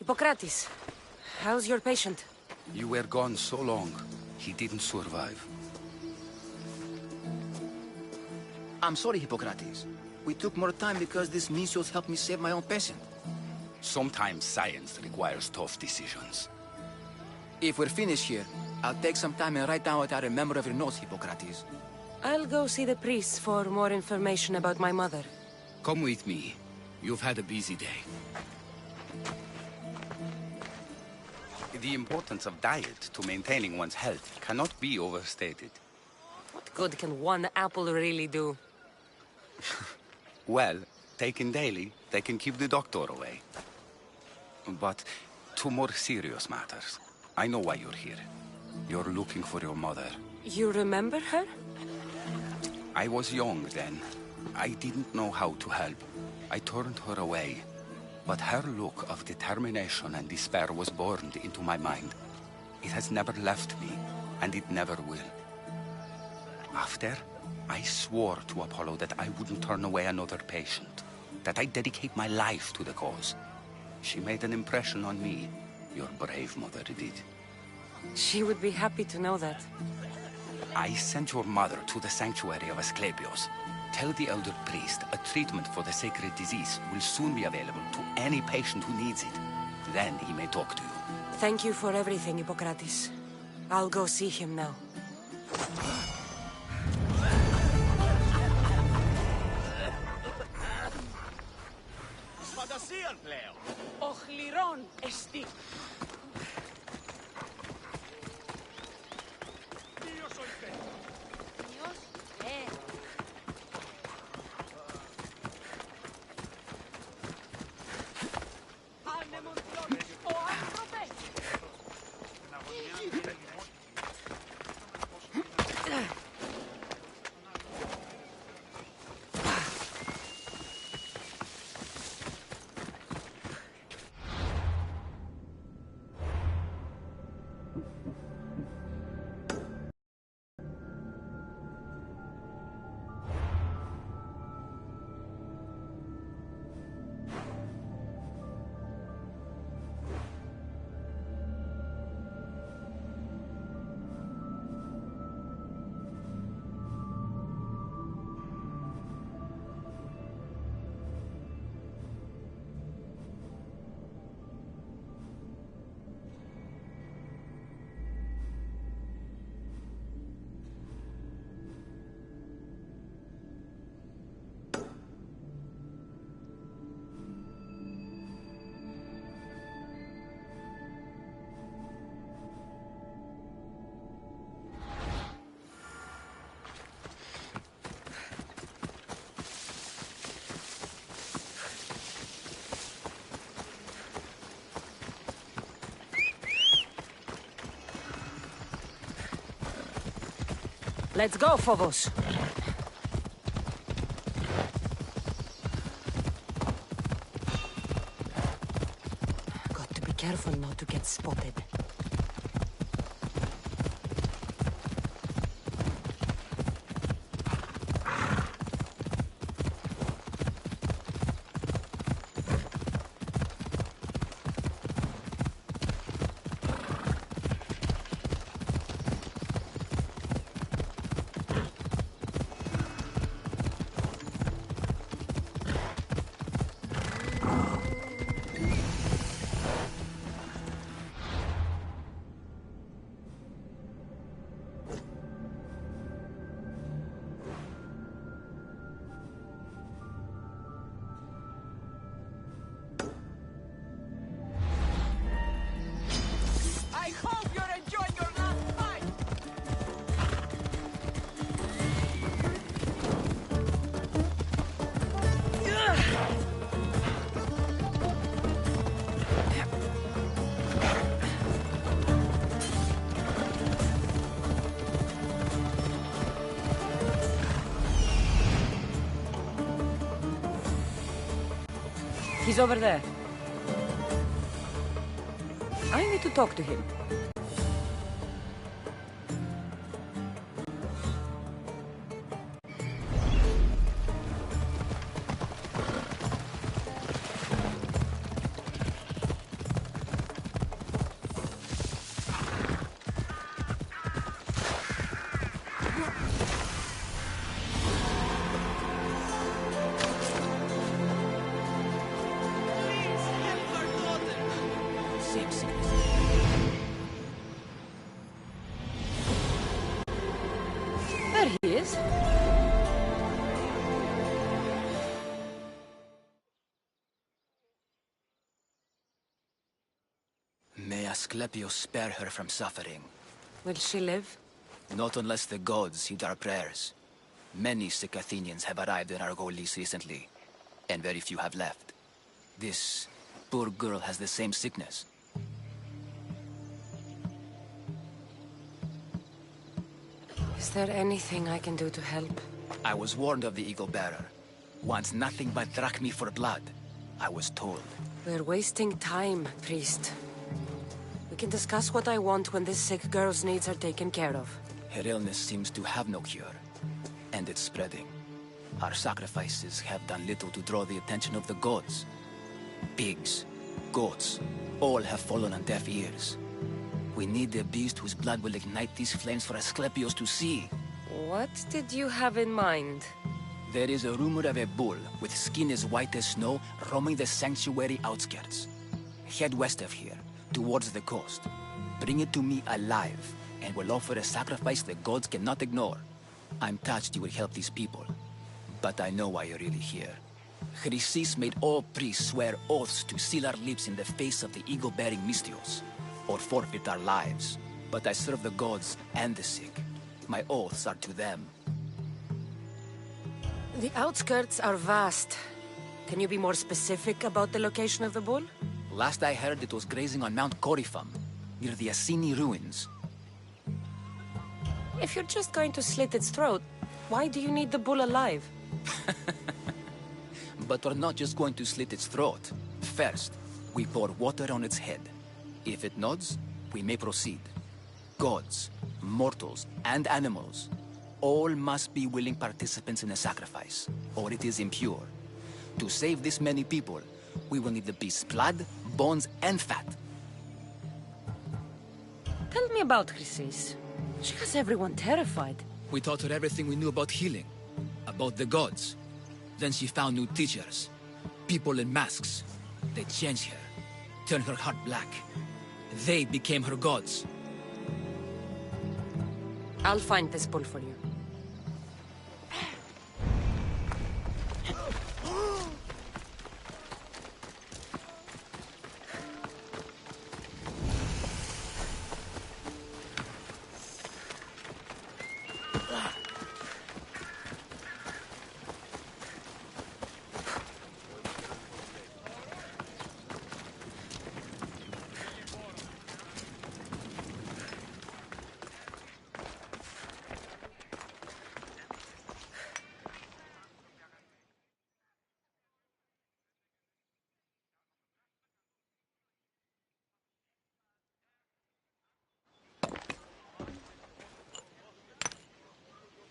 Hippocrates, how's your patient? You were gone so long, he didn't survive. I'm sorry, Hippocrates. We took more time because this Misios helped me save my own patient. Sometimes science requires tough decisions. If we're finished here, I'll take some time and write down what I remember of your notes, Hippocrates. I'll go see the priest for more information about my mother. Come with me. You've had a busy day. The importance of diet to maintaining one's health cannot be overstated. What good can one apple really do? Well, taken daily, they can keep the doctor away. But to more serious matters. I know why you're here. You're looking for your mother. You remember her? I was young then. I didn't know how to help. I turned her away. But her look of determination and despair was burned into my mind. It has never left me, and it never will. After, I swore to Apollo that I wouldn't turn away another patient, that I'd dedicate my life to the cause. She made an impression on me. Your brave mother did. She would be happy to know that. I sent your mother to the sanctuary of Asclepios. Tell the elder priest a treatment for the sacred disease will soon be available to any patient who needs it. Then he may talk to you. Thank you for everything, Hippocrates. I'll go see him now. Οχληρών εστί. Let's go, Phobos. Got to be careful not to get spotted. He's over there. I need to talk to him. same sickness. There he is. May Asclepius spare her from suffering. Will she live? Not unless the gods heed our prayers. Many sick Athenians have arrived in Argolis recently, and very few have left. This poor girl has the same sickness. Is there anything I can do to help? I was warned of the Eagle Bearer. Wants nothing but drachmi for blood. I was told. We're wasting time, priest. We can discuss what I want when this sick girl's needs are taken care of. Her illness seems to have no cure, and it's spreading. Our sacrifices have done little to draw the attention of the gods. Pigs, goats, all have fallen on deaf ears. We need the beast whose blood will ignite these flames for Asclepius to see. What did you have in mind? There is a rumor of a bull with skin as white as snow roaming the sanctuary outskirts. Head west of here, towards the coast. Bring it to me alive, and we'll offer a sacrifice the gods cannot ignore. I'm touched you will help these people, but I know why you're really here. Chrysis made all priests swear oaths to seal our lips in the face of the eagle-bearing Mystios, or forfeit our lives. But I serve the gods and the sick. My oaths are to them. The outskirts are vast. Can you be more specific about the location of the bull? Last I heard, it was grazing on Mount Corifum, near the Assini ruins. If you're just going to slit its throat, why do you need the bull alive? But we're not just going to slit its throat. First, we pour water on its head. If it nods, we may proceed. Gods, mortals, and animals, all must be willing participants in the sacrifice, or it is impure. To save this many people, we will need the beast's blood, bones, and fat. Tell me about Chrysis. She has everyone terrified. We taught her everything we knew about healing, about the gods. Then she found new teachers, people in masks. They changed her, turned her heart black. They became her gods. I'll find this bull for you.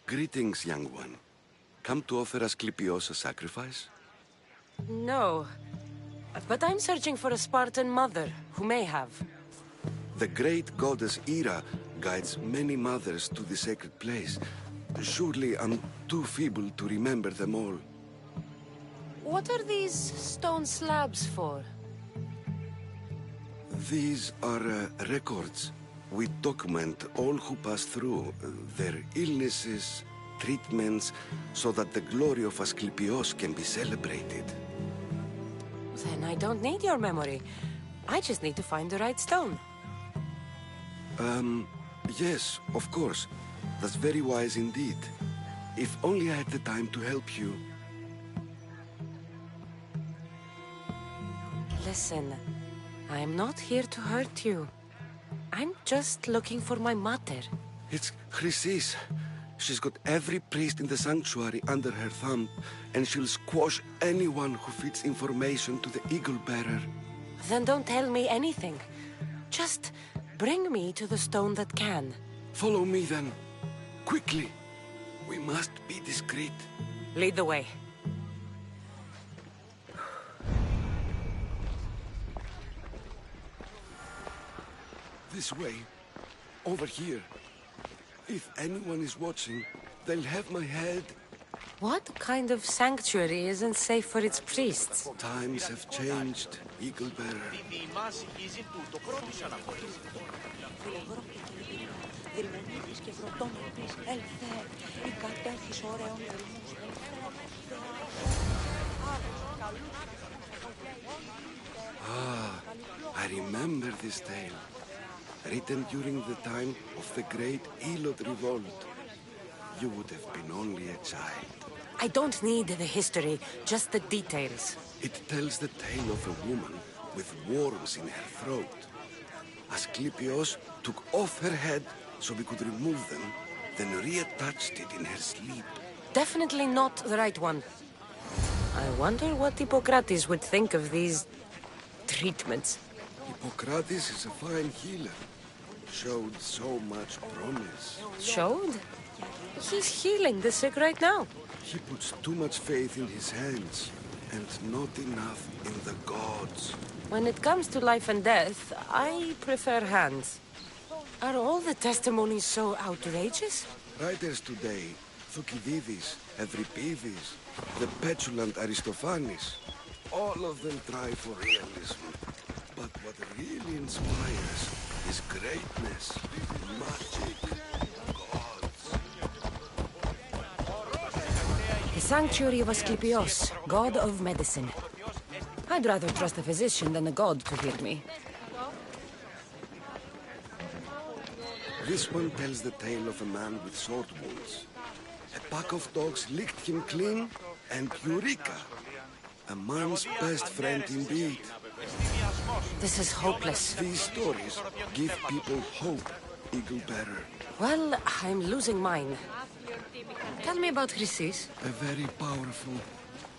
Greetings, young one. Come to offer Asclepios a sacrifice? No. But I'm searching for a Spartan mother who may have. The great goddess Hera guides many mothers to the sacred place. Surely I'm too feeble to remember them all. What are these stone slabs for? These are records. We document all who pass through, their illnesses, treatments, so that the glory of Asclepios can be celebrated. Then I don't need your memory. I just need to find the right stone. Yes, of course. That's very wise indeed. If only I had the time to help you. Listen, I'm not here to hurt you. I'm just looking for my mother. It's Chrysis. She's got every priest in the sanctuary under her thumb, and she'll squash anyone who feeds information to the Eagle Bearer. Then don't tell me anything. Just bring me to the stone that can. Follow me then. Quickly. We must be discreet. Lead the way. This way. Over here. If anyone is watching, they'll have my head. What kind of sanctuary isn't safe for its priests? Times have changed, Eagle Bearer. Ah, I remember this tale. Written during the time of the great Elot revolt. You would have been only a child. I don't need the history, just the details. It tells the tale of a woman with worms in her throat. Asclepios took off her head so we could remove them, then reattached it in her sleep. Definitely not the right one. I wonder what Hippocrates would think of these treatments. Hippocrates is a fine healer. Showed so much promise. Showed? He's healing the sick right now. He puts too much faith in his hands, and not enough in the gods. When it comes to life and death, I prefer hands. Are all the testimonies so outrageous? Writers today, Thucydides, Euripides, the petulant Aristophanes, all of them try for realism. But what really inspires is greatness, magic, gods. The sanctuary of Asclepios, god of medicine. I'd rather trust a physician than a god to heal me. This one tells the tale of a man with sword wounds. A pack of dogs licked him clean, and Eureka! A man's best friend indeed. This is hopeless. These stories give people hope, Eagle Bearer. Well, I'm losing mine. Tell me about Chrysis. A very powerful,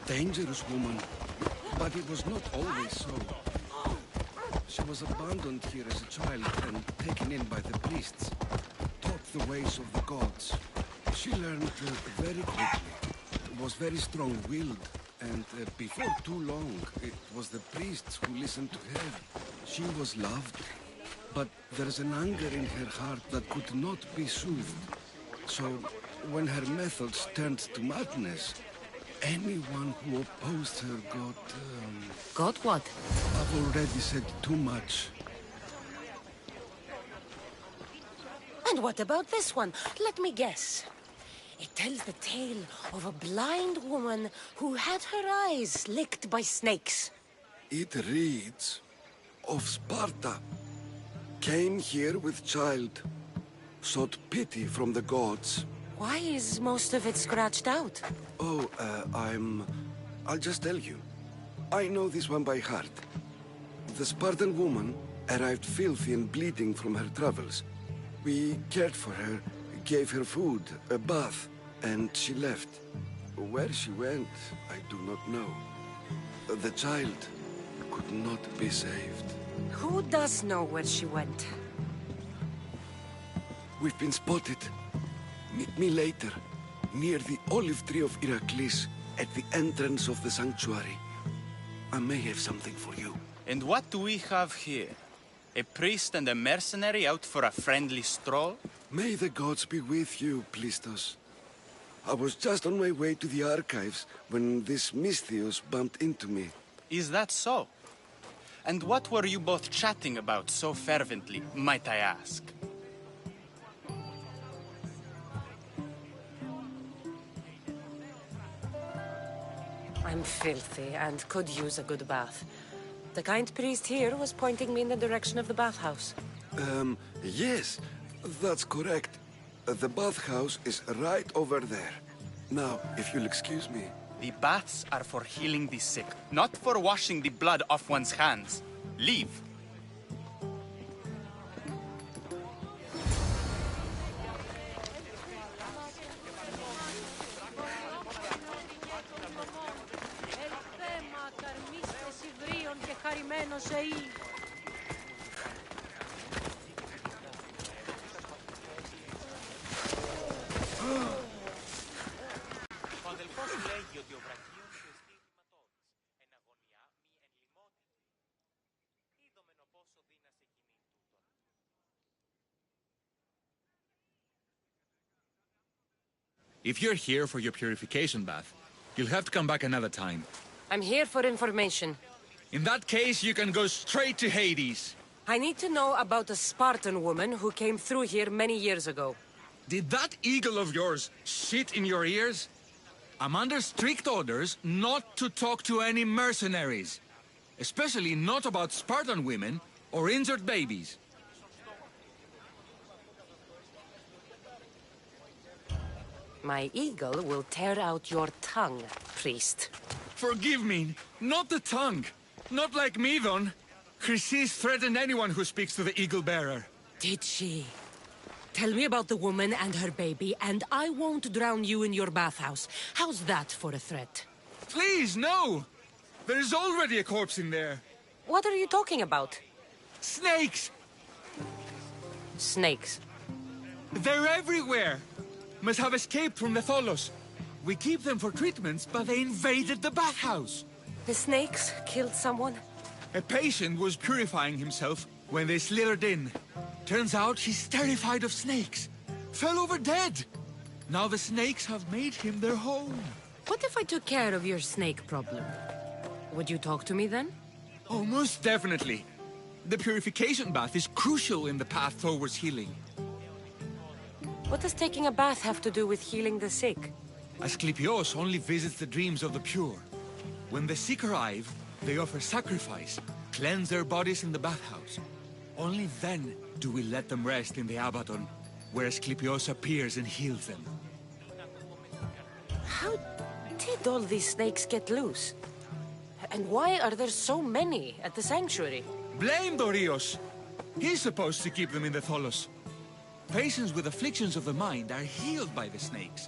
dangerous woman. But it was not always so. She was abandoned here as a child and taken in by the priests. Taught the ways of the gods. She learned very quickly. Was very strong-willed. And before too long, it was the priests who listened to her. She was loved. But there's an anger in her heart that could not be soothed. So, when her methods turned to madness, anyone who opposed her got... Got what? I've already said too much. And what about this one? Let me guess. It tells the tale of a blind woman who had her eyes licked by snakes. It reads of Sparta. Came here with child. Sought pity from the gods. Why is most of it scratched out? Oh, I'll just tell you. I know this one by heart. The Spartan woman arrived filthy and bleeding from her travels. We cared for her, gave her food, a bath, and she left. Where she went, I do not know. The child could not be saved. Who does know where she went? We've been spotted. Meet me later, near the olive tree of Heracles, at the entrance of the sanctuary. I may have something for you. And what do we have here? A priest and a mercenary out for a friendly stroll? May the gods be with you, Plistos. I was just on my way to the archives when this Misthios bumped into me. Is that so? And what were you both chatting about so fervently, might I ask? I'm filthy and could use a good bath. The kind priest here was pointing me in the direction of the bathhouse. Yes, that's correct. The bathhouse is right over there. Now, if you'll excuse me. The baths are for healing the sick, not for washing the blood off one's hands. Leave. If you're here for your purification bath, you'll have to come back another time. I'm here for information. In that case, you can go straight to Hades. I need to know about a Spartan woman who came through here many years ago. Did that eagle of yours shit in your ears? I'm under strict orders not to talk to any mercenaries. Especially not about Spartan women or injured babies. My eagle will tear out your tongue, priest. Forgive me, not the tongue. Not like me, Don. Chrysis threatened anyone who speaks to the eagle bearer. Did she? Tell me about the woman and her baby, and I won't drown you in your bathhouse. How's that for a threat? Please, no! There's already a corpse in there. What are you talking about? Snakes! Snakes? They're everywhere! Must have escaped from the Tholos. We keep them for treatments, but they invaded the bathhouse. The snakes killed someone? A patient was purifying himself when they slithered in. Turns out he's terrified of snakes. Fell over dead. Now the snakes have made him their home. What if I took care of your snake problem? Would you talk to me then? Oh, most definitely. The purification bath is crucial in the path towards healing. What does taking a bath have to do with healing the sick? Asclepios only visits the dreams of the pure. When the sick arrive, they offer sacrifice, cleanse their bodies in the bathhouse. Only then do we let them rest in the Abaddon, where Asclepios appears and heals them. How did all these snakes get loose? And why are there so many at the sanctuary? Blame Dorios! He's supposed to keep them in the Tholos. Patients with afflictions of the mind are healed by the snakes.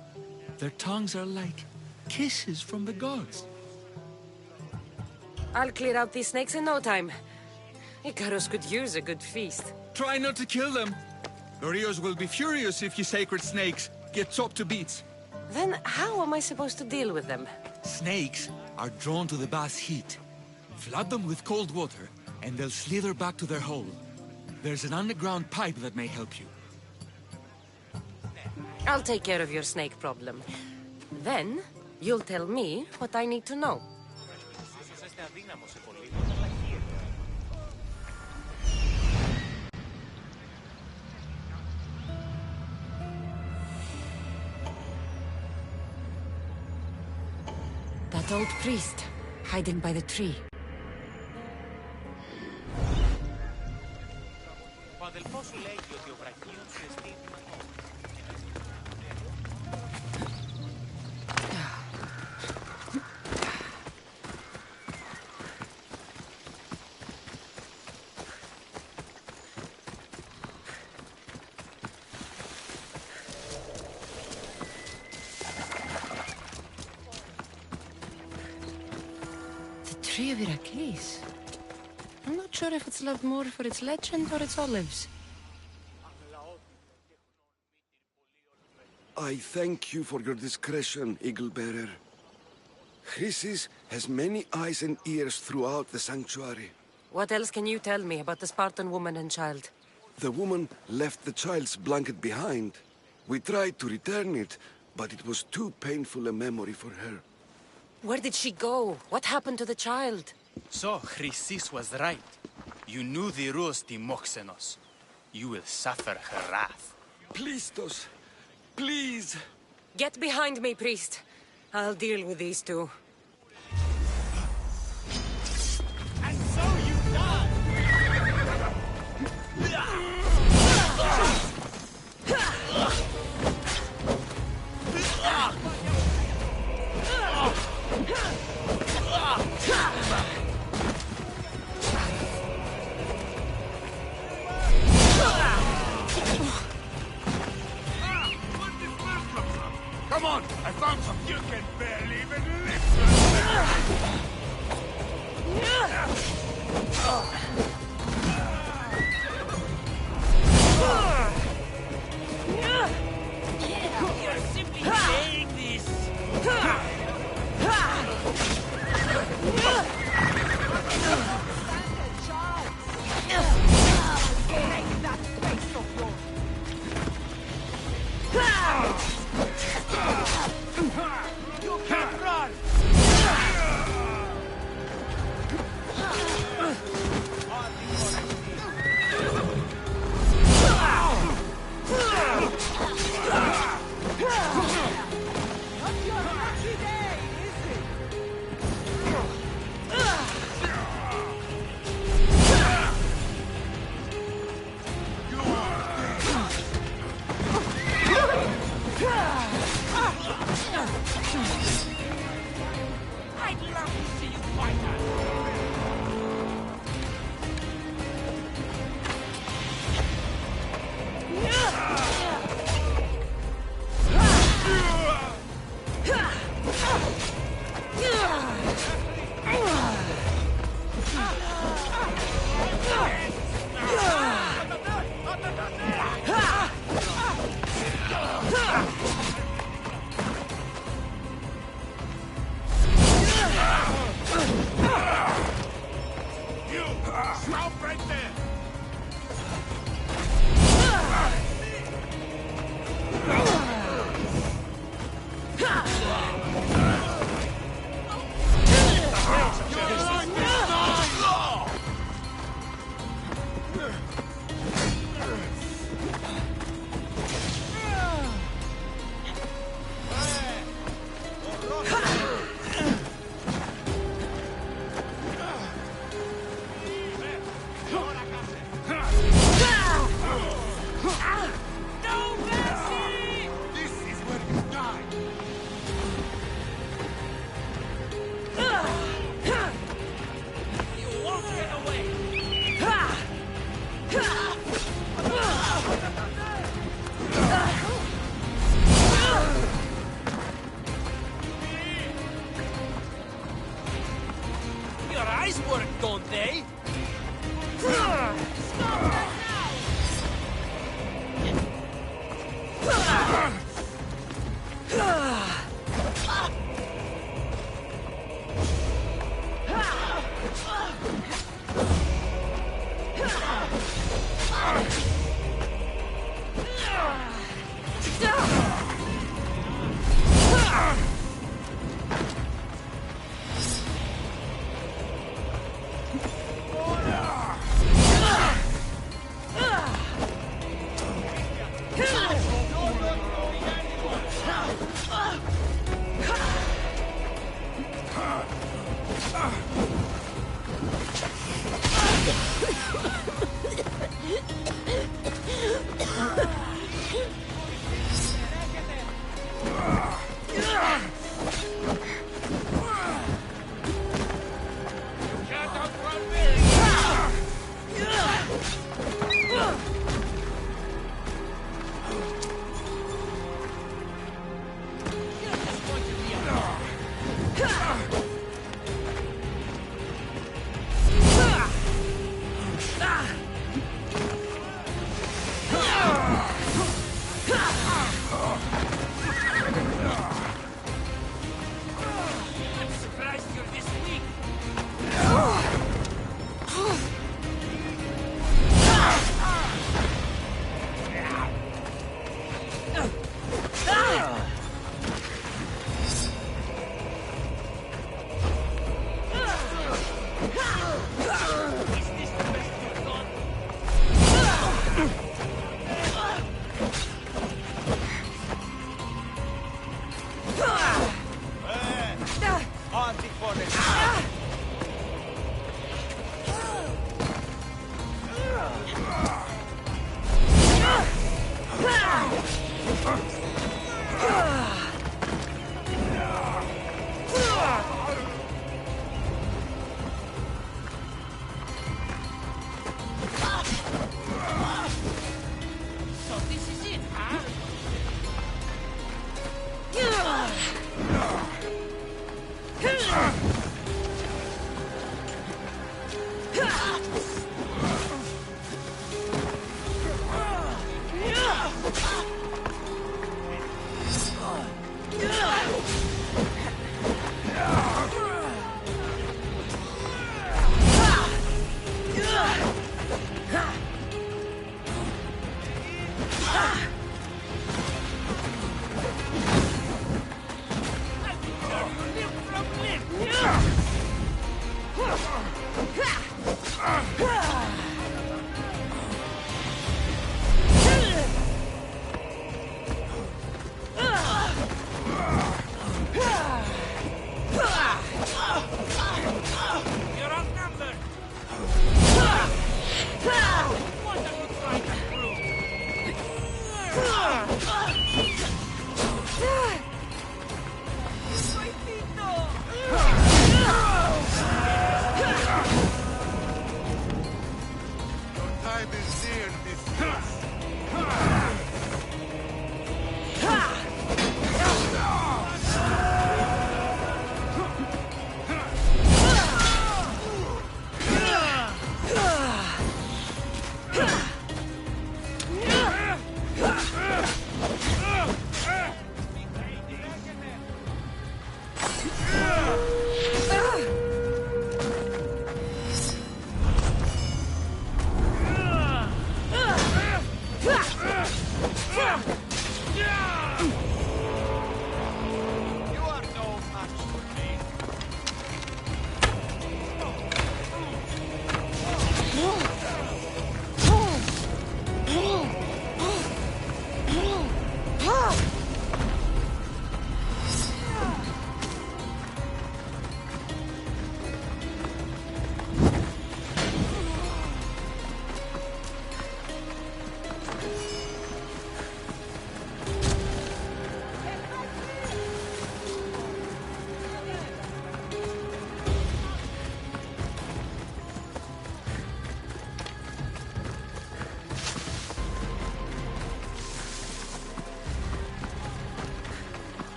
Their tongues are like kisses from the gods. I'll clear out these snakes in no time. Icarus could use a good feast. Try not to kill them. Dorios will be furious if you sacred snakes get chopped to bits. Then how am I supposed to deal with them? Snakes are drawn to the bath's heat. Flood them with cold water, and they'll slither back to their hole. There's an underground pipe that may help you. I'll take care of your snake problem. Then, you'll tell me what I need to know. That old priest, hiding by the tree. Tree of Iraklis. I'm not sure if it's loved more for its legend or its olives. I thank you for your discretion, Eagle Bearer. Chrysis has many eyes and ears throughout the sanctuary. What else can you tell me about the Spartan woman and child? The woman left the child's blanket behind. We tried to return it, but it was too painful a memory for her. Where did she go? What happened to the child? So, Chrysis was right. You knew the rules, Timoxenos. You will suffer her wrath. Plistos, please. Get behind me, priest. I'll deal with these two. And so you die! Come on, I found some. You can barely even lift work, don't they?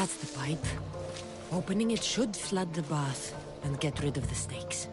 That's the pipe. Opening it should flood the bath and get rid of the snakes.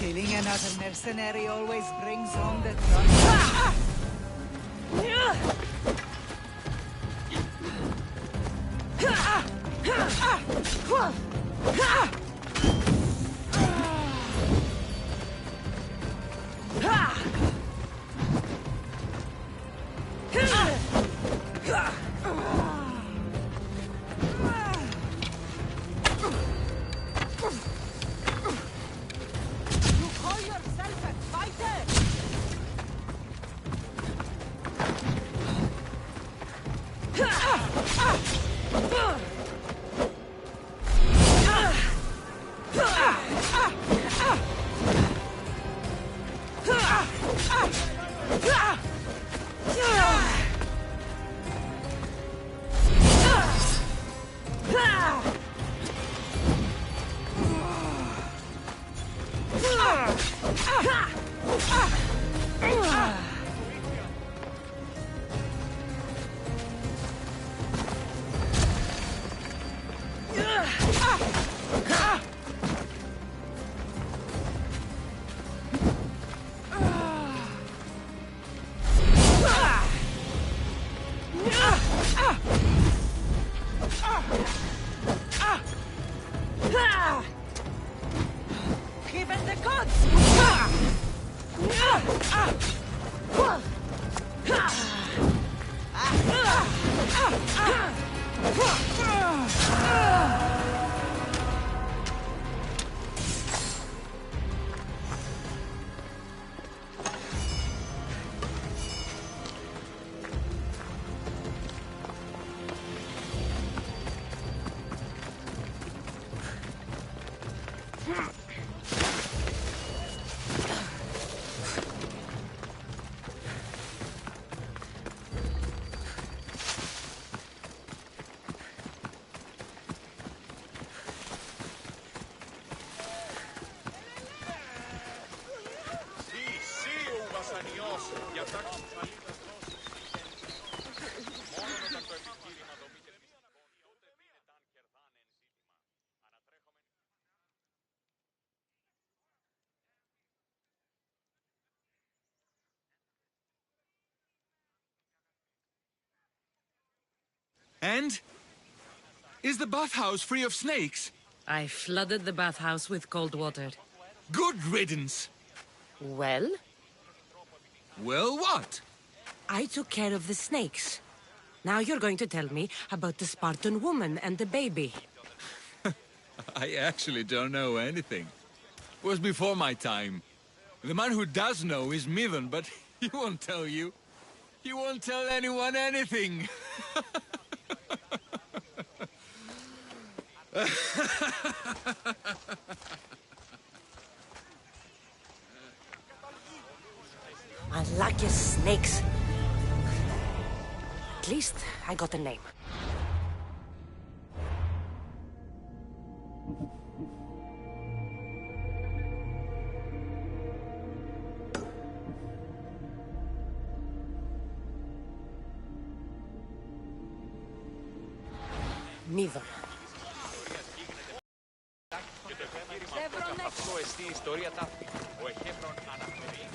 Killing another mercenary always brings home the trouble. Even the gods! And? Is the bathhouse free of snakes? I flooded the bathhouse with cold water. Good riddance. Well? Well, what? I took care of the snakes. Now you're going to tell me about the Spartan woman and the baby. I actually don't know anything. It was before my time. The man who does know is Midon, but he won't tell you. He won't tell anyone anything. Unlucky snakes. At least I got a name. Neither. Αυτό εστί ιστορία ταύτη. Ο Εχέφρον αναφέρει